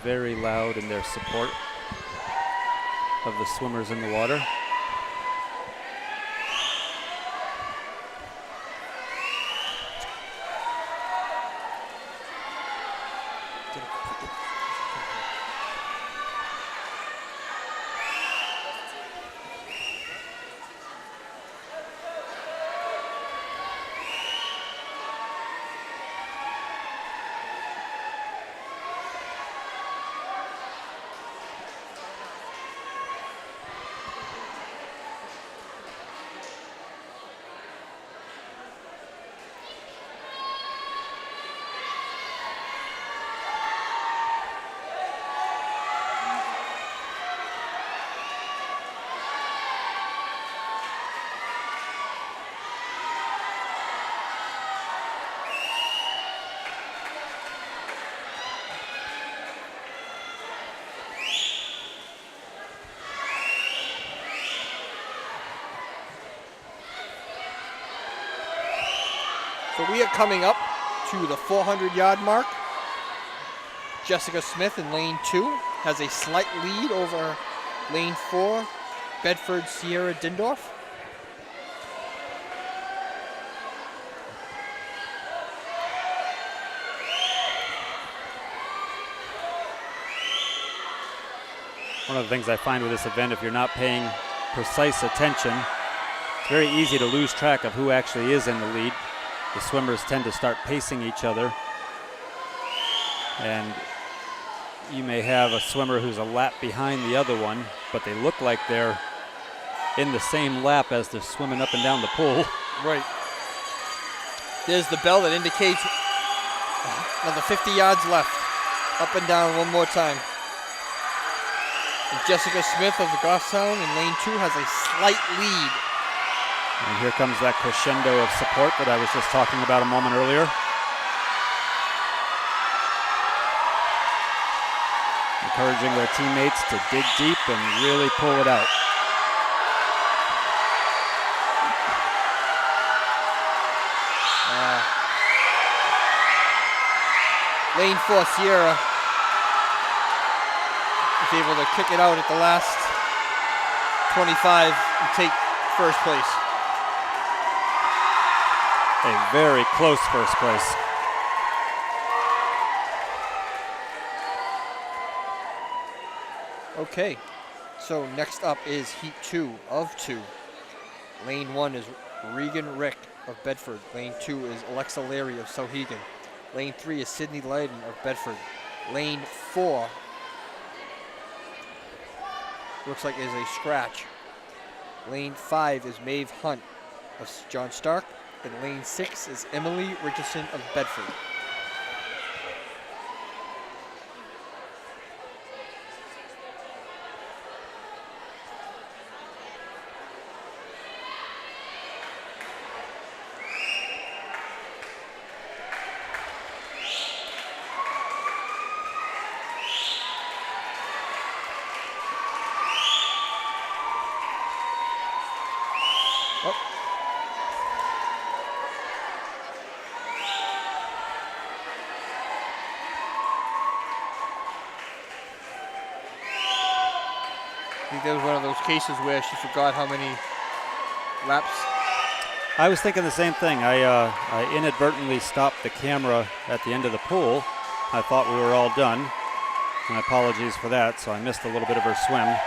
very loud in their support of the swimmers in the water. So we are coming up to the 400-yard mark. Jessica Smith in lane 2 has a slight lead over lane 4, Bedford Sierra Dindorf. One of the things I find with this event, if you're not paying precise attention, it's very easy to lose track of who actually is in the lead. The swimmers tend to start pacing each other, and you may have a swimmer who's a lap behind the other one, but they look like they're in the same lap as they're swimming up and down the pool. Right. There's the bell that indicates another 50 yards left. Up and down one more time. And Jessica Smith of the Goffstown in lane 2 has a slight lead. And here comes that crescendo of support that I was just talking about a moment earlier. Encouraging their teammates to dig deep and really pull it out. Lane 4, Sierra is able to kick it out at the last 25 and take first place. A very close first place. Okay, so next up is Heat 2 of 2. Lane 1 is Regan Rick of Bedford. Lane 2 is Alexa Larry of Sauhegan. Lane 3 is Sydney Leyden of Bedford. Lane 4 looks like is a scratch. Lane 5 is Maeve Hunt of John Stark. And lane 6 is Emily Richardson of Bedford. I think that was one of those cases where she forgot how many laps. I was thinking the same thing. I inadvertently stopped the camera at the end of the pool. I thought we were all done. My apologies for that, so I missed a little bit of her swim.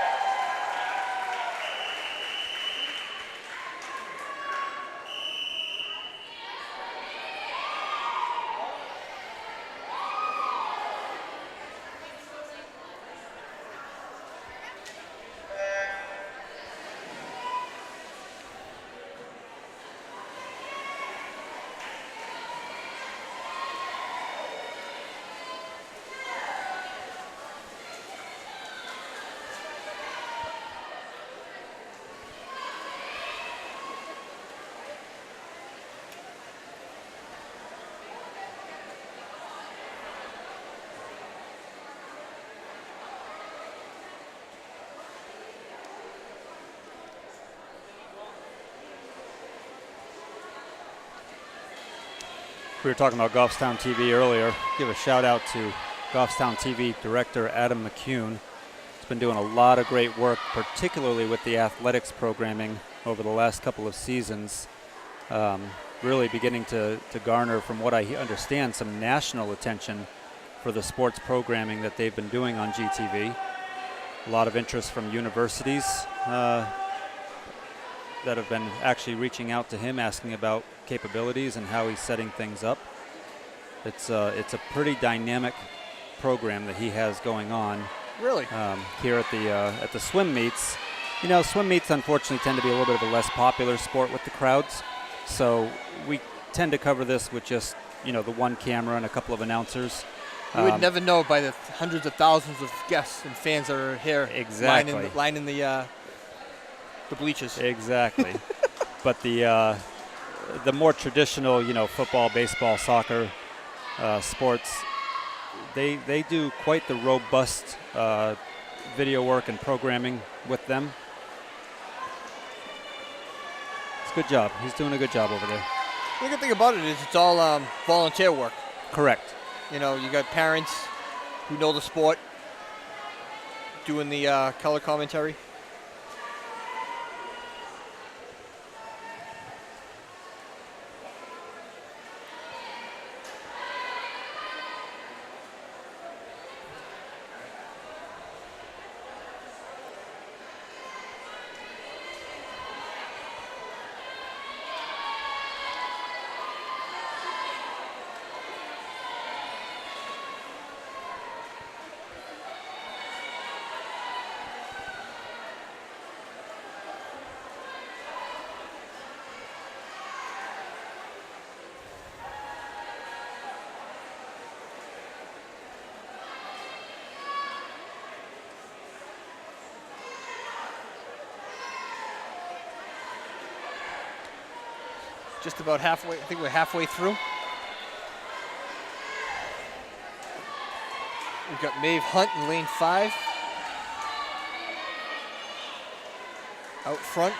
We were talking about Goffstown TV earlier. Give a shout out to Goffstown TV director Adam McCune. He's been doing a lot of great work, particularly with the athletics programming over the last couple of seasons. Really beginning to garner, from what I understand, some national attention for the sports programming that they've been doing on GTV. A lot of interest from universities that have been actually reaching out to him, asking about capabilities and how he's setting things up. It's a pretty dynamic program that he has going on. Really? Here at the swim meets. You know, swim meets unfortunately tend to be a little bit of a less popular sport with the crowds. So we tend to cover this with just, you know, the one camera and a couple of announcers. You would never know by the hundreds of thousands of guests and fans that are here. Exactly. Lining the bleachers. Exactly. But the more traditional, you know, football, baseball, soccer sports, they do quite the robust video work and programming with them. It's a good job. He's doing a good job over there. The good thing about it is it's all volunteer work. Correct. You know, you got parents who know the sport doing the color commentary. Just about halfway. I think we're halfway through. We've got Maeve Hunt in lane 5. Out front.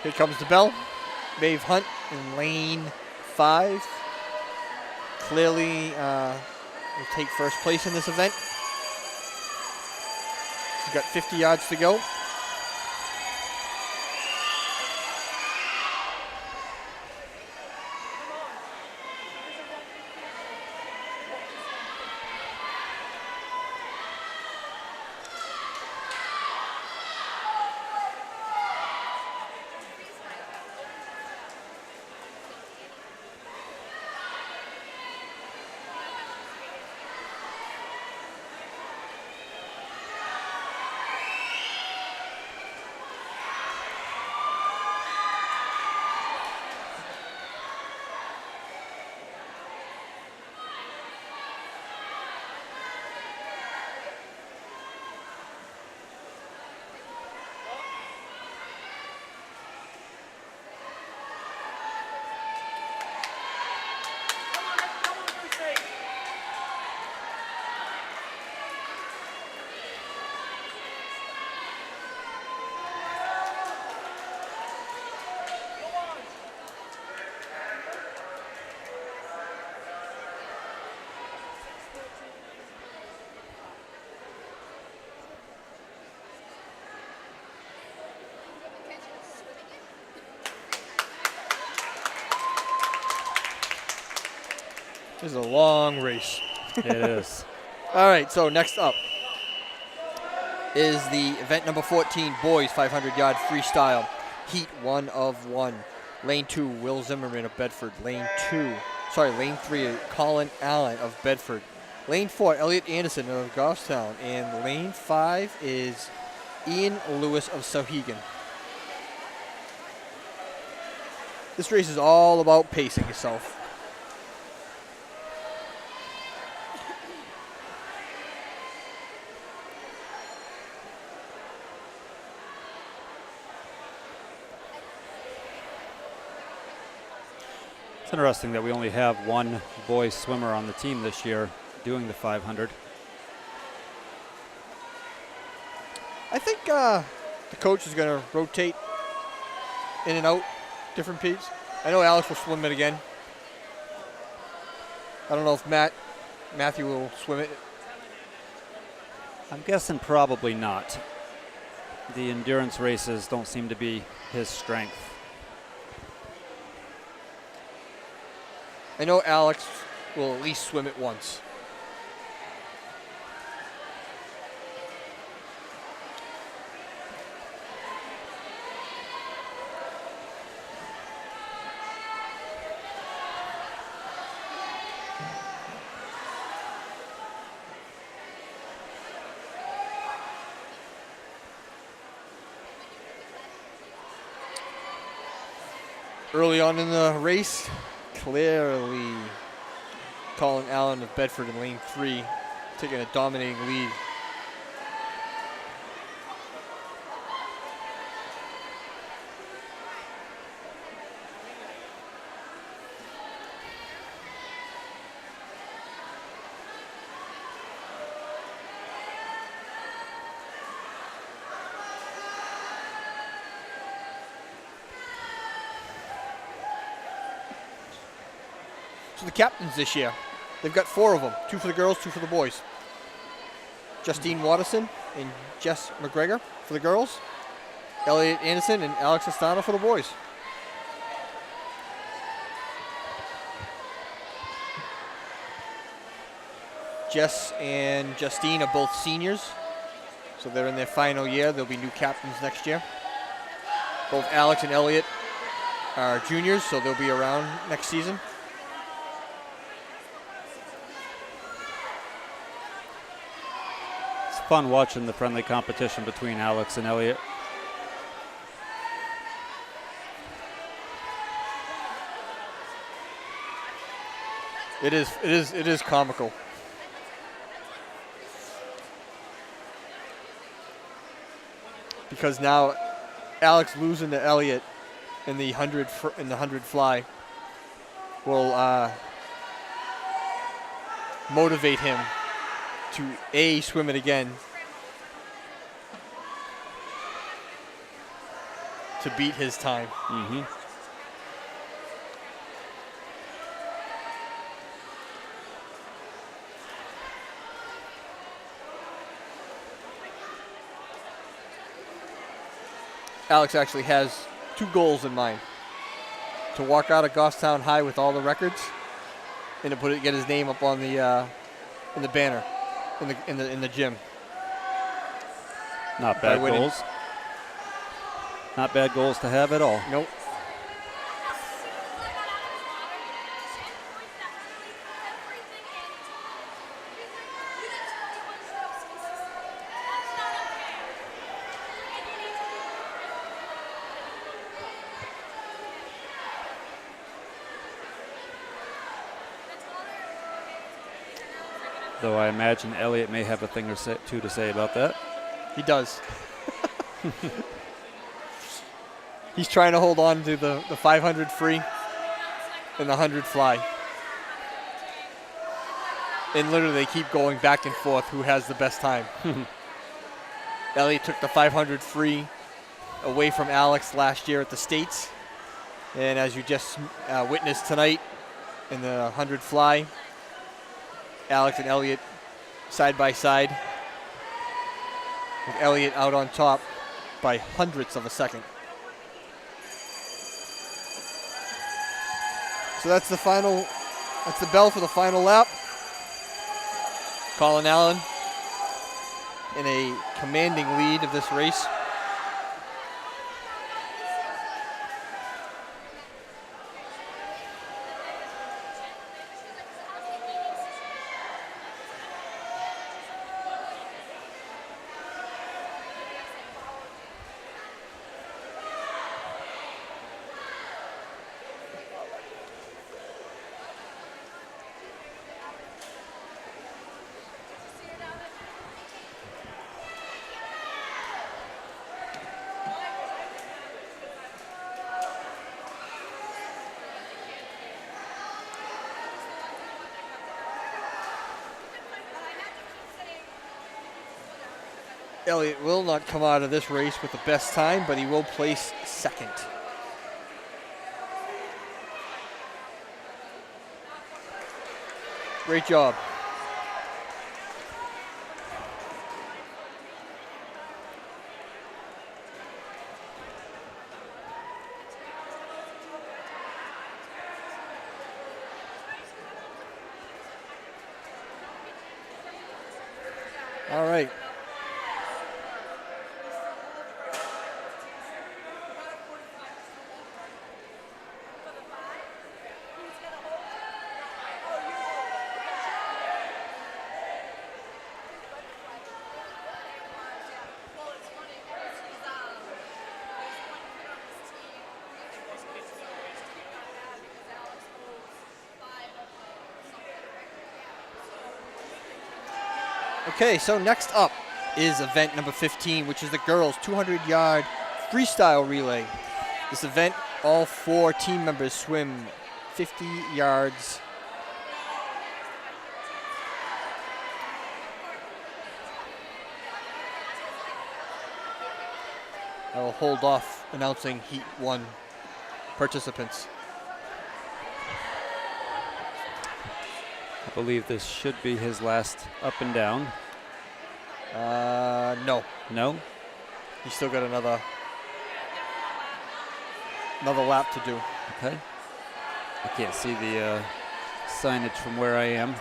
Here comes the bell. Maeve Hunt in lane 5. Clearly will take first place in this event. She's got 50 yards to go. This is a long race. It is. All right, so next up is the event number 14, boys 500-yard freestyle, heat 1 of 1. Lane 2, Will Zimmerman of Bedford. Lane 3, Colin Allen of Bedford. Lane 4, Elliot Anderson of Goffstown. And lane 5 is Ian Lewis of Sauhegan. This race is all about pacing yourself. It's interesting that we only have one boy swimmer on the team this year doing the 500. I think the coach is going to rotate in and out different peaks. I know Alex will swim it again. I don't know if Matthew will swim it. I'm guessing probably not. The endurance races don't seem to be his strength. I know Alex will at least swim it once. Early on in the race, clearly Colin Allen of Bedford in lane 3 taking a dominating lead. So the captains this year, they've got 4 of them, 2 for the girls, 2 for the boys. Justine Watterson and Jess McGregor for the girls. Elliot Anderson and Alex Estano for the boys. Jess and Justine are both seniors, so they're in their final year. They'll be new captains next year. Both Alex and Elliot are juniors, so they'll be around next season. It's fun watching the friendly competition between Alex and Elliot. It is comical. Because now Alex losing to Elliot in the 100 fly will motivate him to A, swim it again, to beat his time. Mm-hmm. Alex actually has 2 goals in mind: to walk out of Goffstown High with all the records, and to get his name up on the in the banner in the gym. Not bad winning. goals. Not bad goals to have at all. Nope. Though I imagine Elliot may have a thing or two to say about that. He does. He's trying to hold on to the 500 free and the 100 fly. And literally they keep going back and forth who has the best time. Elliot took the 500 free away from Alex last year at the States. And as you just witnessed tonight in the 100 fly, Alex and Elliot side by side, with Elliot out on top by hundredths of a second. So that's the final That's the bell for the final lap. Colin Allen in a commanding lead of this race. Elliott will not come out of this race with the best time, but he will place second. Great job. All right. Okay, so next up is event number 15, which is the girls' 200-yard freestyle relay. This event, all 4 team members swim 50 yards. I will hold off announcing Heat 1 participants. I believe this should be his last up and down. No. No? He's still got another lap to do. Okay. I can't see the signage from where I am.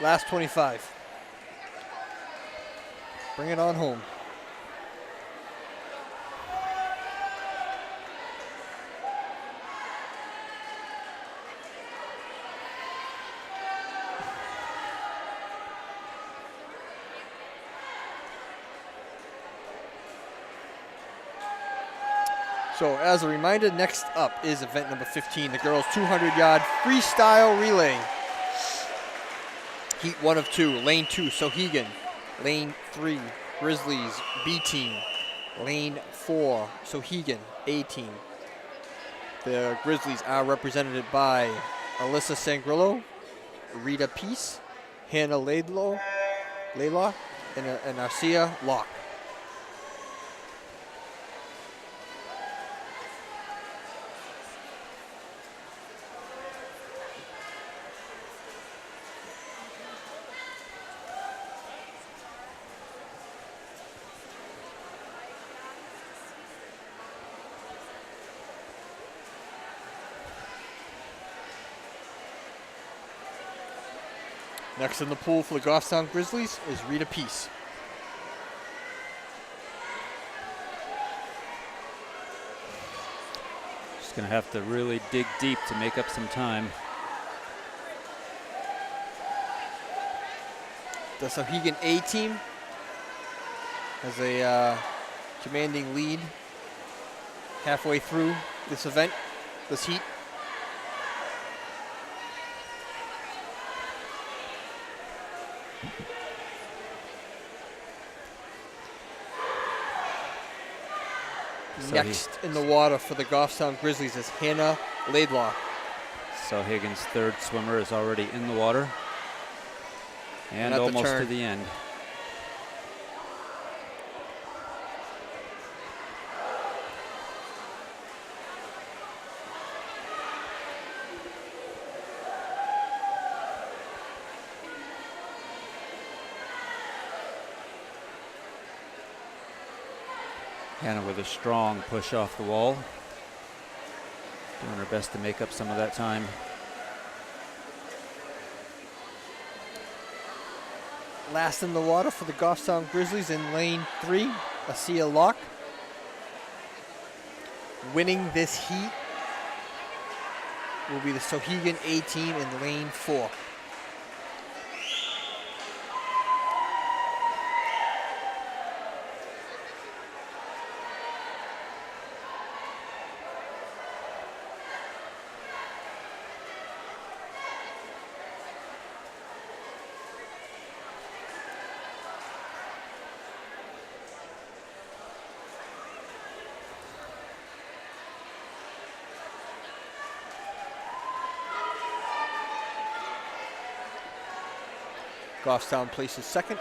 Last 25. Bring it on home. So as a reminder, next up is event number 15, the girls' 200-yard freestyle relay. Heat 1 of 2, lane 2, Sohegan. Lane 3, Grizzlies, B team. Lane 4, Sohegan, A team. The Grizzlies are represented by Alyssa Sangrillo, Rita Peace, Hannah Layla, and Arcia Locke. Next in the pool for the Goffstown Grizzlies is Rita Peace. Just going to have to really dig deep to make up some time. The Sohegan A team has a commanding lead halfway through this event, this heat. Next in the water for the Goffstown Grizzlies is Hannah Laidlaw. So Higgins' third swimmer is already in the water and at the almost to turn. the end. Hannah with a strong push off the wall. Doing her best to make up some of that time. Last in the water for the Goffstown Grizzlies in lane 3, Asia Locke. Winning this heat will be the Sohegan A team in lane 4. Goffstown places second.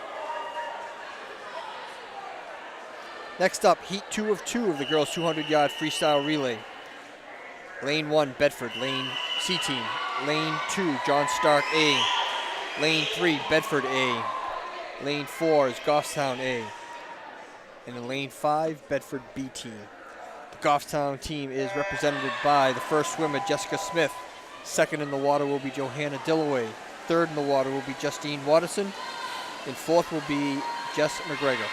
Next up, heat 2 of 2 of the girls 200-yard freestyle relay. Lane 1, Bedford, lane C team. Lane 2, John Stark A. Lane 3, Bedford A. Lane 4 is Goffstown A. And in lane 5, Bedford B team. The Goffstown team is represented by the first swimmer, Jessica Smith. Second in the water will be Johanna Dillaway. Third in the water will be Justine Watterson. And fourth will be Jess McGregor.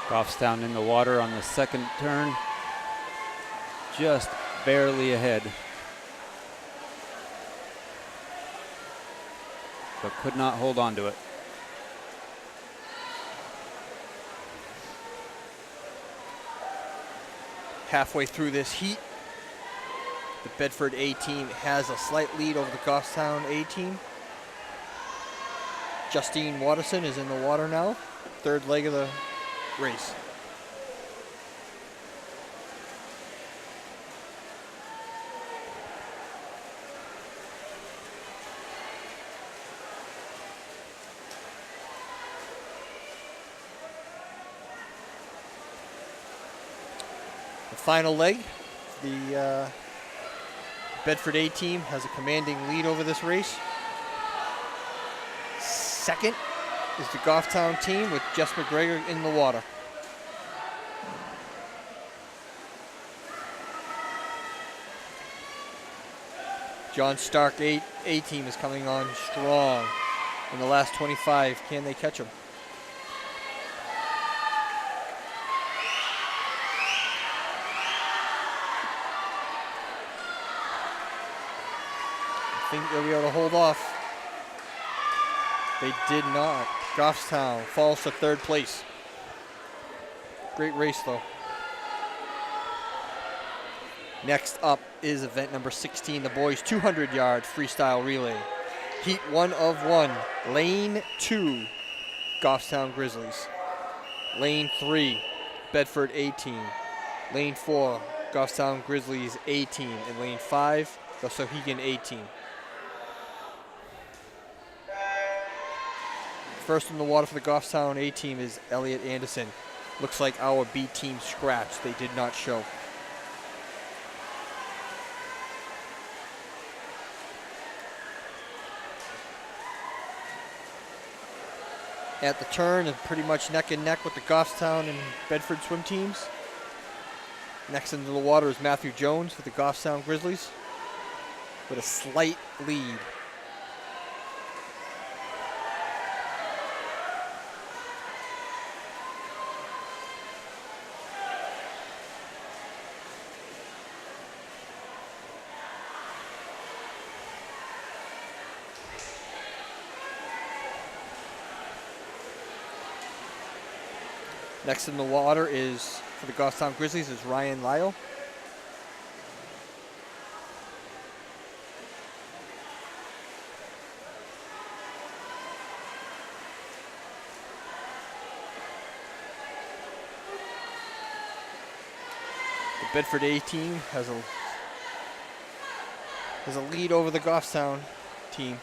Goffstown in the water on the second turn, just barely ahead, but could not hold on to it. Halfway through this heat, the Bedford A team has a slight lead over the Goffstown A team. Justine Watterson is in the water now, third leg of the race. The final leg, the Bedford A team has a commanding lead over this race. Second is the Goffstown team with Jess McGregor in the water. John Stark A team is coming on strong in the last 25. Can they catch him? I think they'll be able to hold off. They did not. Goffstown falls to third place. Great race though. Next up is event number 16, the boys 200-yard freestyle relay. Heat 1 of 1, lane 2, Goffstown Grizzlies. Lane 3, Bedford A team. Lane 4, Goffstown Grizzlies A team. And lane 5, the Sohegan A team. First in the water for the Goffstown A team is Elliot Anderson. Looks like our B team scratched. They did not show. At the turn and pretty much neck and neck with the Goffstown and Bedford swim teams. Next into the water is Matthew Jones for the Goffstown Grizzlies with a slight lead. Next in the water is, for the Goffstown Grizzlies, is Ryan Lyle. The Bedford A team has a lead over the Goffstown team.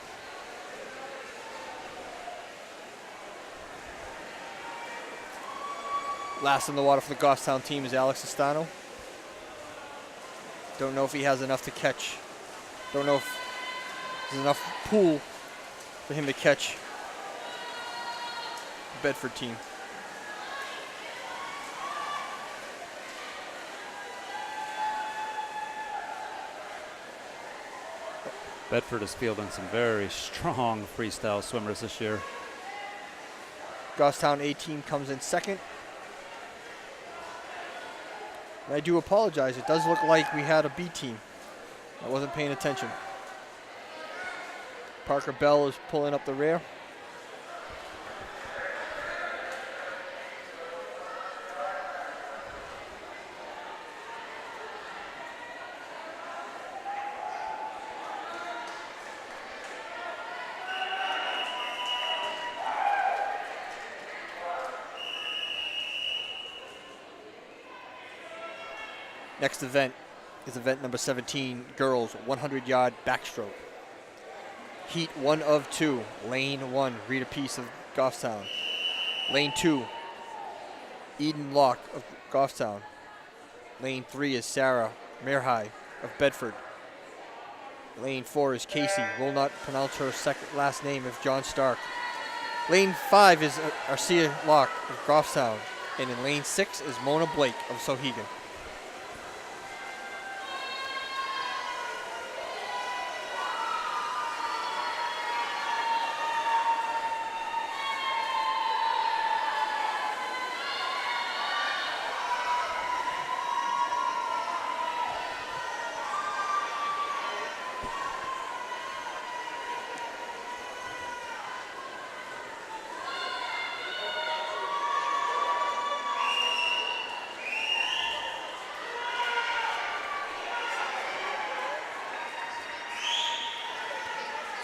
Last in the water for the Goffstown team is Alex Estano. Don't know if he has enough to catch. Don't know if there's enough pool for him to catch the Bedford team. Bedford is fielding some very strong freestyle swimmers this year. Goffstown A team comes in second. And I do apologize. It does look like we had a B team. I wasn't paying attention. Parker Bell is pulling up the rear. Next event is event number 17, girls 100-yard backstroke. Heat 1 of 2, lane 1, Rita Peace of Goffstown. Lane 2, Eden Locke of Goffstown. Lane 3 is Sarah Merhai of Bedford. Lane 4 is Casey, will not pronounce her last name, of John Stark. Lane 5 is Arcia Locke of Goffstown. And in lane 6 is Mona Blake of Sohegan.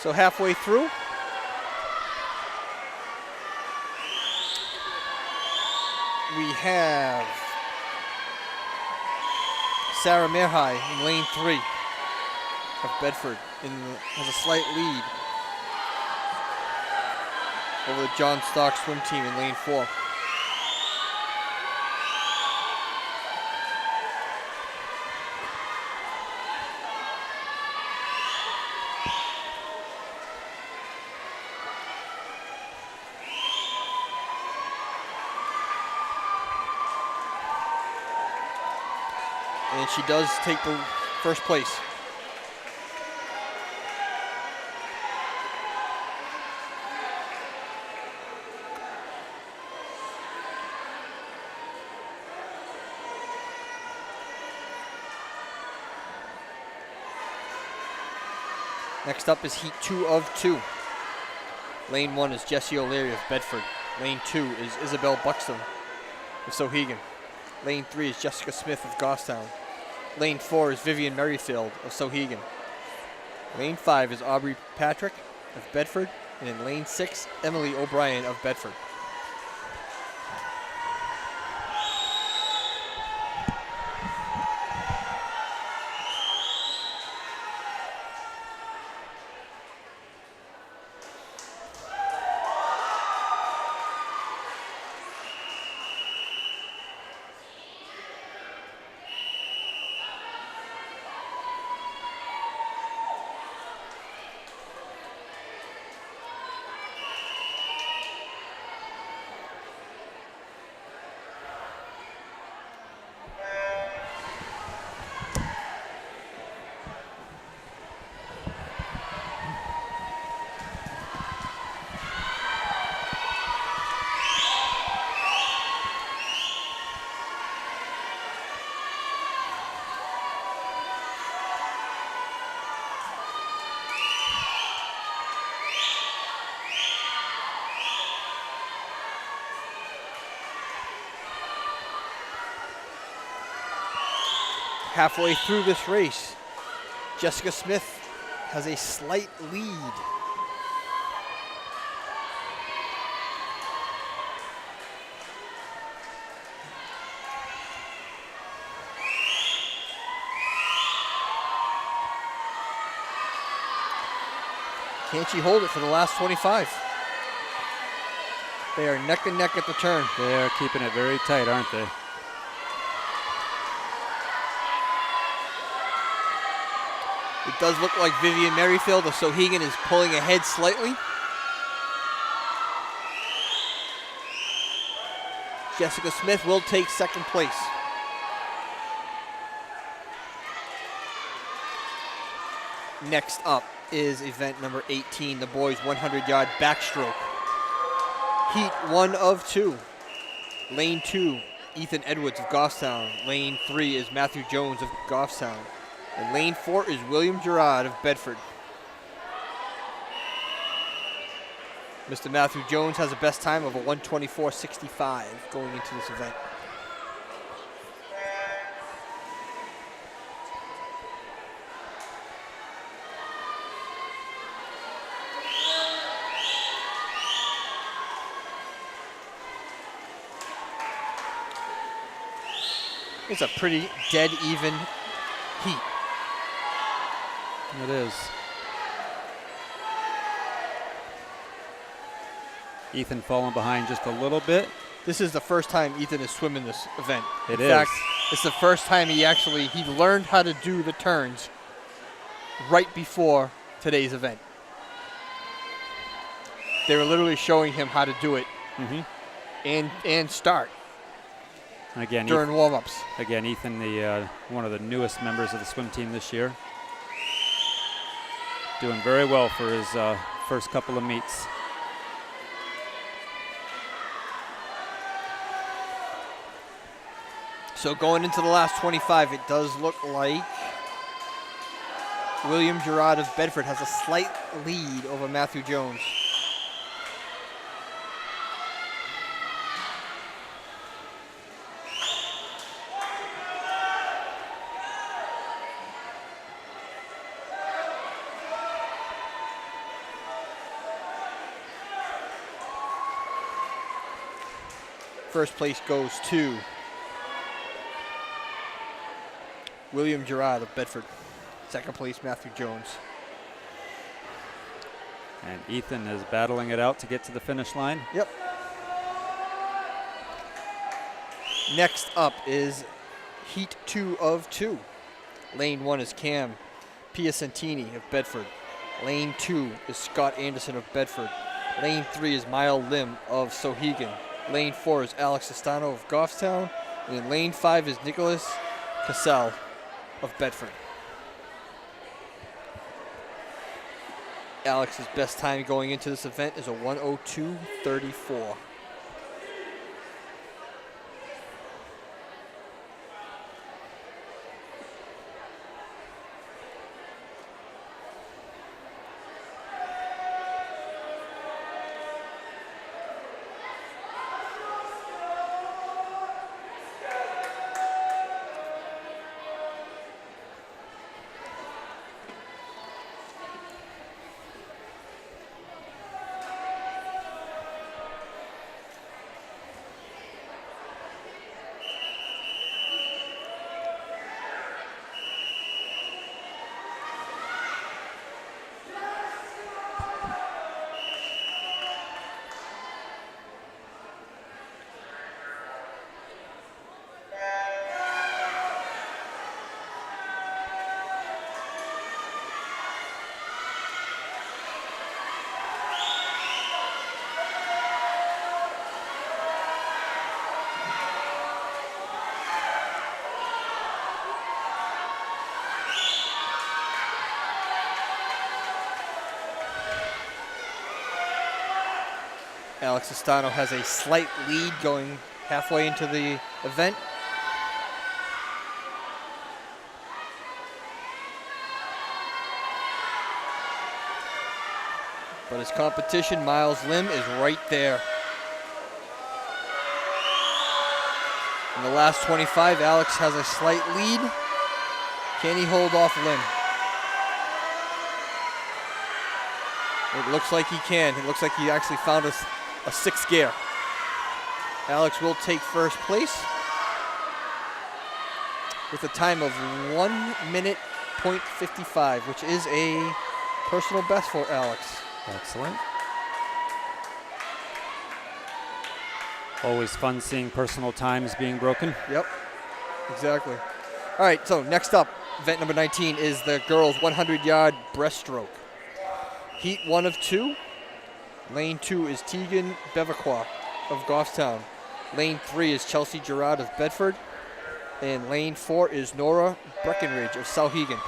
So halfway through, we have Sarah Merhai in lane 3 of Bedford has a slight lead over the John Stark swim team in lane 4. And she does take the first place. Next up is Heat 2 of 2. Lane 1 is Jessie O'Leary of Bedford. Lane 2 is Isabel Buxton of Sohegan. Lane 3 is Jessica Smith of Goffstown. Lane 4 is Vivian Merrifield of Sohegan. Lane 5 is Aubrey Patrick of Bedford. And in lane 6, Emily O'Brien of Bedford. halfway through this race. Jessica Smith has a slight lead. Can she hold it for the last 25? They are neck and neck at the turn. They are keeping it very tight, aren't they? It does look like Vivian Merrifield of Sohegan is pulling ahead slightly. Jessica Smith will take second place. Next up is event number 18, the boys 100-yard backstroke. Heat 1 of 2. Lane 2, Ethan Edwards of Goffstown. Lane 3 is Matthew Jones of Goffstown. And lane 4 is William Gerard of Bedford. Mr. Matthew Jones has a best time of a 1:24.65 going into this event. It's a pretty dead even heat. It is. Ethan falling behind just a little bit. This is the first time Ethan is swimming this event. It In is. fact, it's the first time he learned how to do the turns right before today's event. They were literally showing him how to do it and start Again, during warm-ups. Again, Ethan, the one of the newest members of the swim team this year. Doing very well for his first couple of meets. So going into the last 25, it does look like William Gerard of Bedford has a slight lead over Matthew Jones. First place goes to William Gerard of Bedford. Second place, Matthew Jones. And Ethan is battling it out to get to the finish line. Yep. Next up is Heat 2 of 2. Lane 1 is Cam Piacentini of Bedford. Lane 2 is Scott Anderson of Bedford. Lane 3 is Mile Lim of Sohegan. Lane 4 is Alex Estano of Goffstown. And in lane 5 is Nicholas Cassell of Bedford. Alex's best time going into this event is a 1:02.34. Alex Estano has a slight lead going halfway into the event. But his competition, Miles Lim, is right there. In the last 25, Alex has a slight lead. Can he hold off Lim? It looks like he can. It looks like he actually found a sixth gear. Alex will take first place with a time of 1 minute .55, which is a personal best for Alex. Excellent. Always fun seeing personal times being broken. Yep, exactly. All right, so next up, event number 19 is the girls' 100-yard breaststroke. Heat 1 of 2. Lane 2 is Tegan Bevaquah of Goffstown. Lane 3 is Chelsea Gerard of Bedford. And lane 4 is Nora Breckenridge of Souhegan.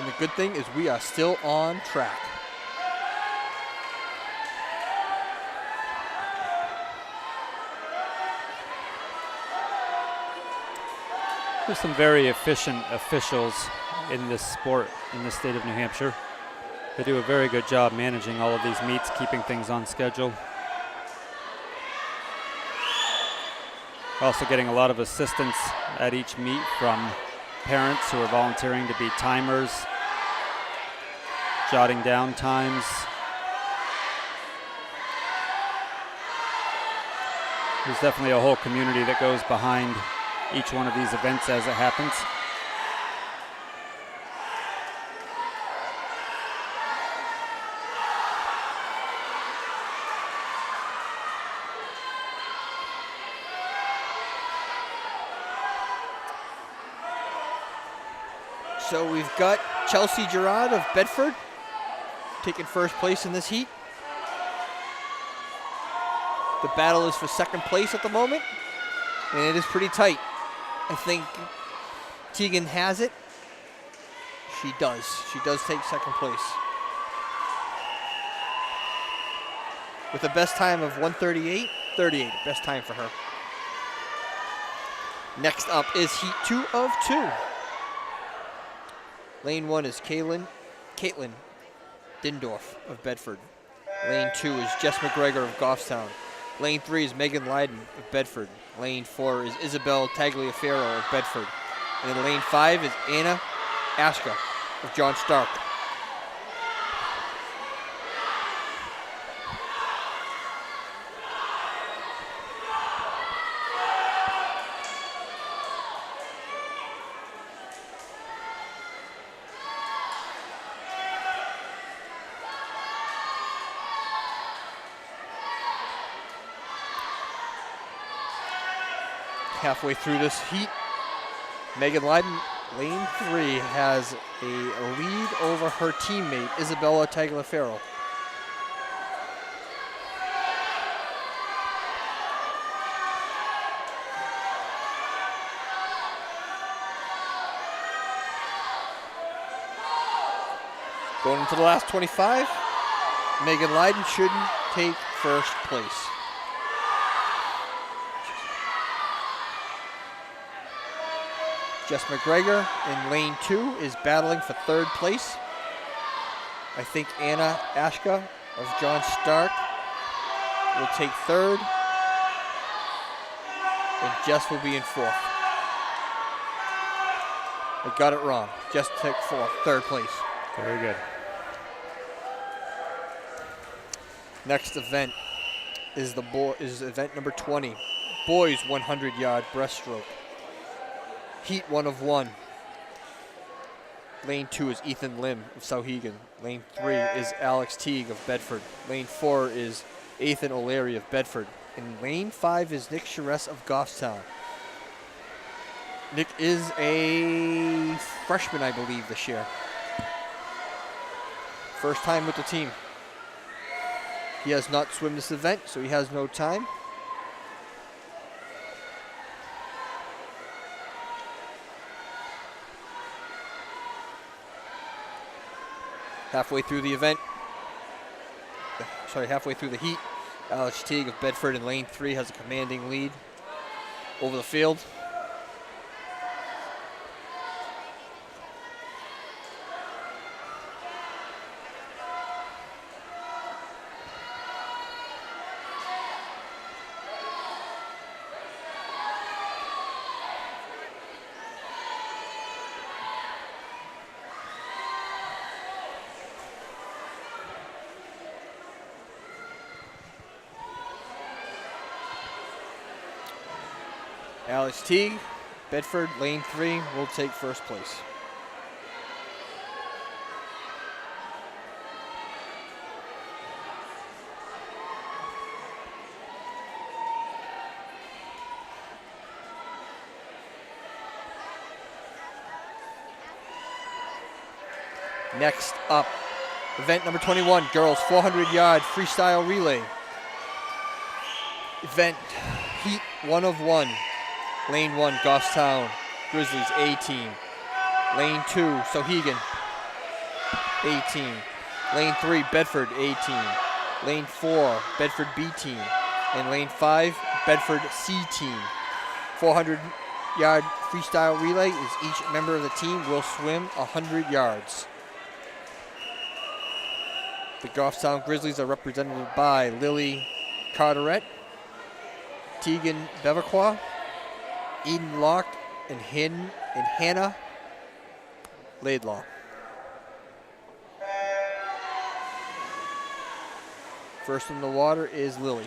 And the good thing is we are still on track. There's some very efficient officials in this sport in the state of New Hampshire. They do a very good job managing all of these meets, keeping things on schedule. Also getting a lot of assistance at each meet from parents who are volunteering to be timers, jotting down times. There's definitely a whole community that goes behind each one of these events as it happens. So we've got Chelsea Gerard of Bedford taking first place in this heat. The battle is for second place at the moment, and it is pretty tight. I think Tegan has it. She does. She does take second place. With a best time of 1:38, best time for her. Next up is Heat 2 of 2. Lane 1 is Caitlin Dindorf of Bedford. Lane 2 is Jess McGregor of Goffstown. Lane 3 is Megan Lyden of Bedford. Lane 4 is Isabel Tagliaferro of Bedford. And then lane 5 is Anna Ashka of John Stark. Halfway through this heat, Megan Lyden, lane 3, has a lead over her teammate, Isabella Tagliaferro. Going into the last 25, Megan Lyden shouldn't take first place. Jess McGregor in lane 2 is battling for third place. I think Anna Ashka of John Stark will take third, and Jess will be in fourth. I got it wrong. Jess took third place. Very good. Next event is event number 20, boys 100-yard breaststroke. Heat 1 of 1. Lane 2 is Ethan Lim of Souhegan. Lane 3 is Alex Teague of Bedford. Lane 4 is Ethan O'Leary of Bedford. And lane 5 is Nick Charest of Goffstown. Nick is a freshman, I believe, this year. First time with the team. He has not swum this event, so he has no time. halfway through the heat, Alex Teague of Bedford in lane 3 has a commanding lead over the field. Alex Teague, Bedford, lane 3, will take first place. Next up, event number 21, girls 400-yard freestyle relay. Event heat 1 of 1. Lane 1, Goffstown Grizzlies A team. Lane 2, Sohegan A team. Lane 3, Bedford A team. Lane 4, Bedford B team. And lane 5, Bedford C team. 400-yard freestyle relay is each member of the team will swim 100 yards. The Goffstown Grizzlies are represented by Lily Carteret, Tegan Bevaquois, Eden Locke, and Hannah Laidlaw. First in the water is Lily.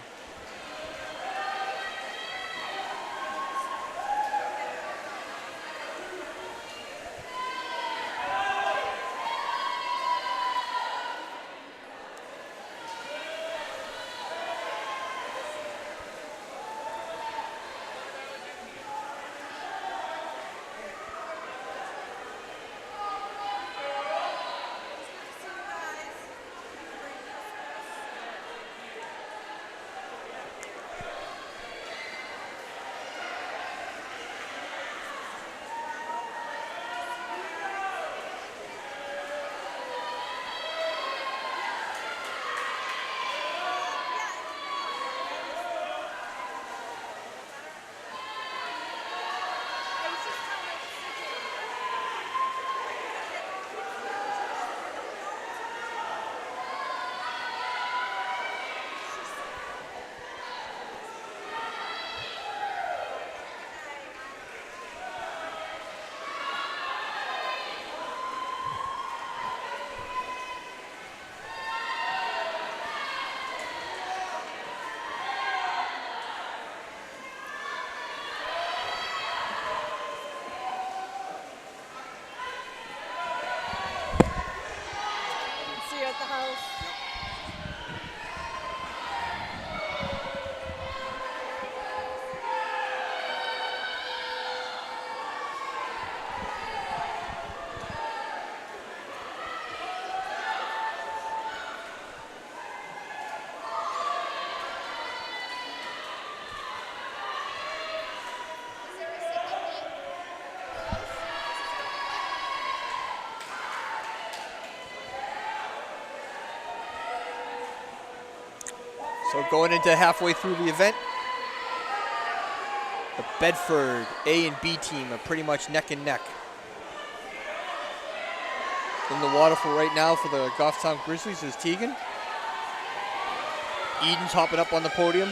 So going into halfway through the event, the Bedford A and B team are pretty much neck and neck. In the water for right now for the Goffstown Grizzlies is Tegan. Eden's hopping up on the podium.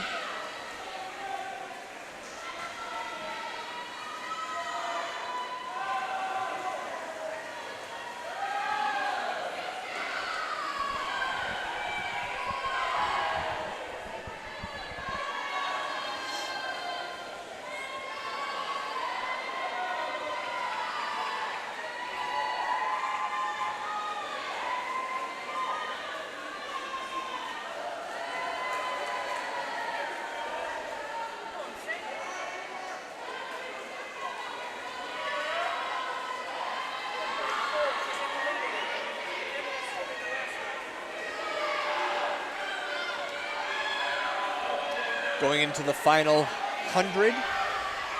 Going into the final 100,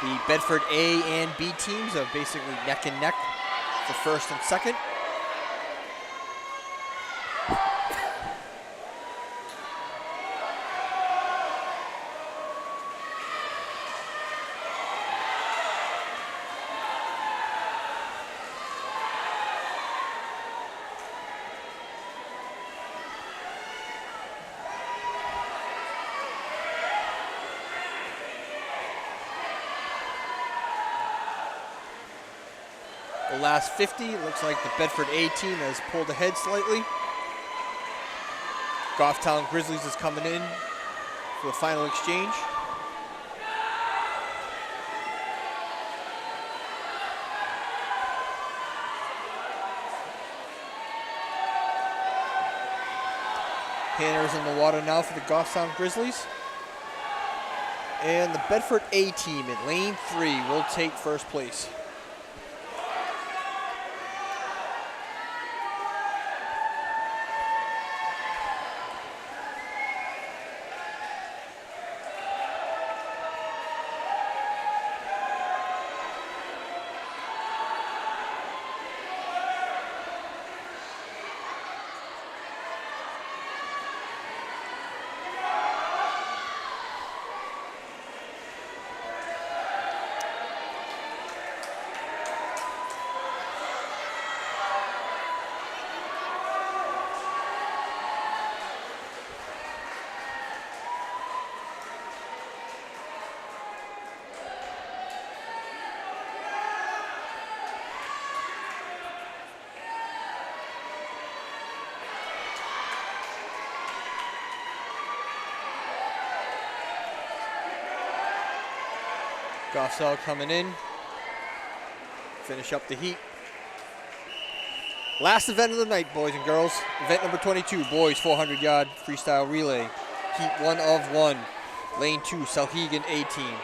the Bedford A and B teams are basically neck and neck for first and second. the last 50. It looks like the Bedford A team has pulled ahead slightly. Goffstown Grizzlies is coming in for the final exchange. Hanner's in the water now for the Goffstown Grizzlies. And the Bedford A team in lane 3 will take first place. Goffstown coming in. Finish up the heat. Last event of the night, boys and girls. Event number 22, boys 400-yard freestyle relay. Heat 1 of 1. Lane 2, Salhegan A team.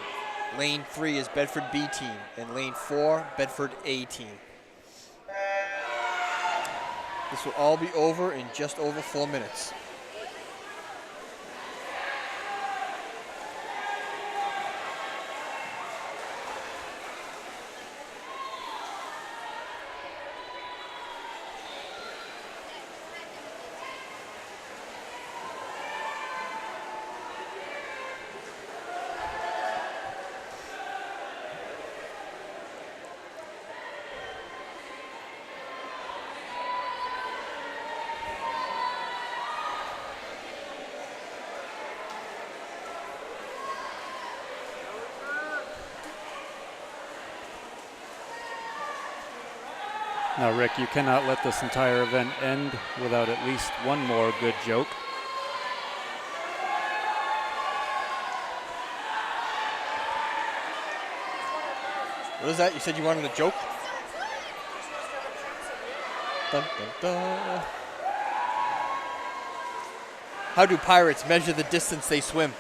Lane 3 is Bedford B team. And lane 4, Bedford A team. This will all be over in just over 4 minutes. Now, Rick, you cannot let this entire event end without at least one more good joke. What is that? You said you wanted a joke? Dun, dun, dun. How do pirates measure the distance they swim?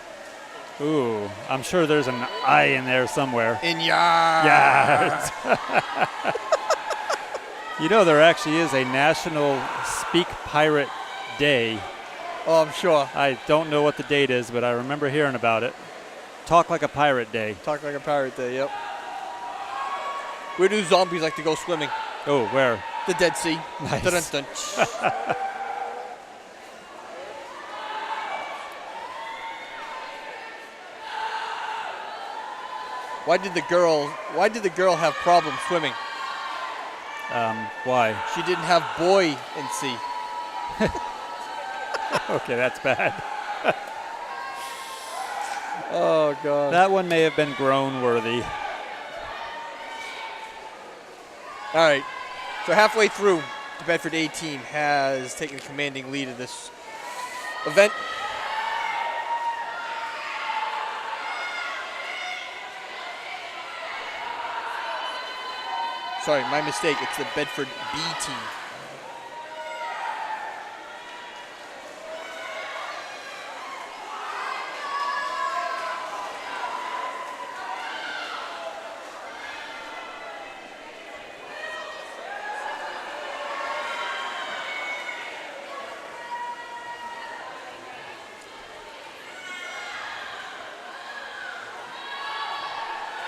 Ooh, I'm sure there's an I in there somewhere. In yards. Yards. You know, there actually is a National Speak Pirate Day. Oh, I'm sure. I don't know what the date is, but I remember hearing about it. Talk Like a Pirate Day. Talk like a pirate day, yep. Where do zombies like to go swimming? Oh, where? The Dead Sea. Nice. Dun, dun, dun. Why did the girl have problems swimming? Why? She didn't have boy in sea. Okay, that's bad. Oh, God. That one may have been groan worthy. All right. So halfway through, the Bedford A team has taken a commanding lead of this event. Sorry, my mistake. It's the Bedford B team.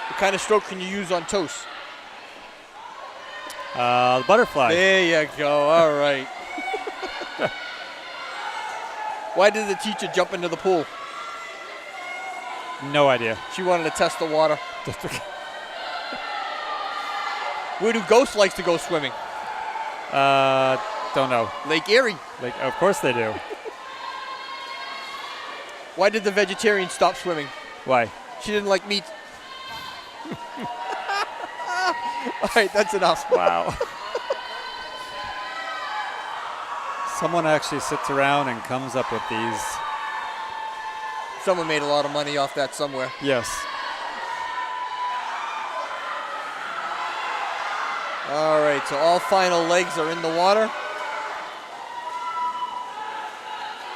What kind of stroke can you use on toast? The butterfly. There you go. All right. Why did the teacher jump into the pool? No idea. She wanted to test the water. Where do ghosts like to go swimming? Don't know. Lake Erie. Like, of course they do. Why did the vegetarian stop swimming? Why? She didn't like meat. All right, that's enough. Wow. Someone actually sits around and comes up with these. Someone made a lot of money off that somewhere. Yes. All right, so all final legs are in the water.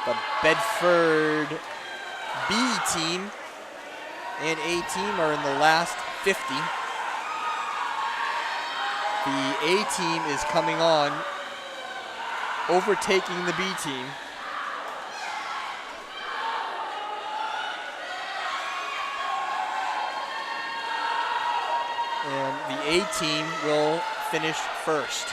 The Bedford B team and A team are in the last 50. The A team is coming on, overtaking the B team. And the A team will finish first.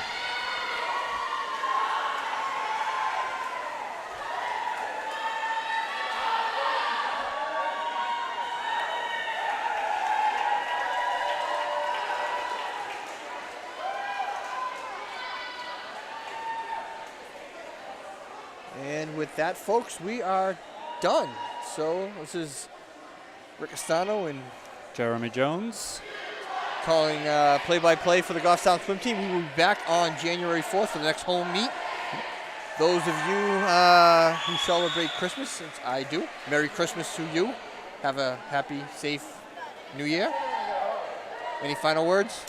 And with that, folks, we are done. So this is Rick Castano and Jeremy Jones. calling play-by-play for the Goffstown swim team. We will be back on January 4th for the next home meet. Those of you who celebrate Christmas, since I do, Merry Christmas to you. Have a happy, safe New Year. Any final words?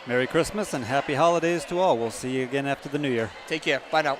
Merry Christmas and happy holidays to all. We'll see you again after the New Year. Take care. Bye now.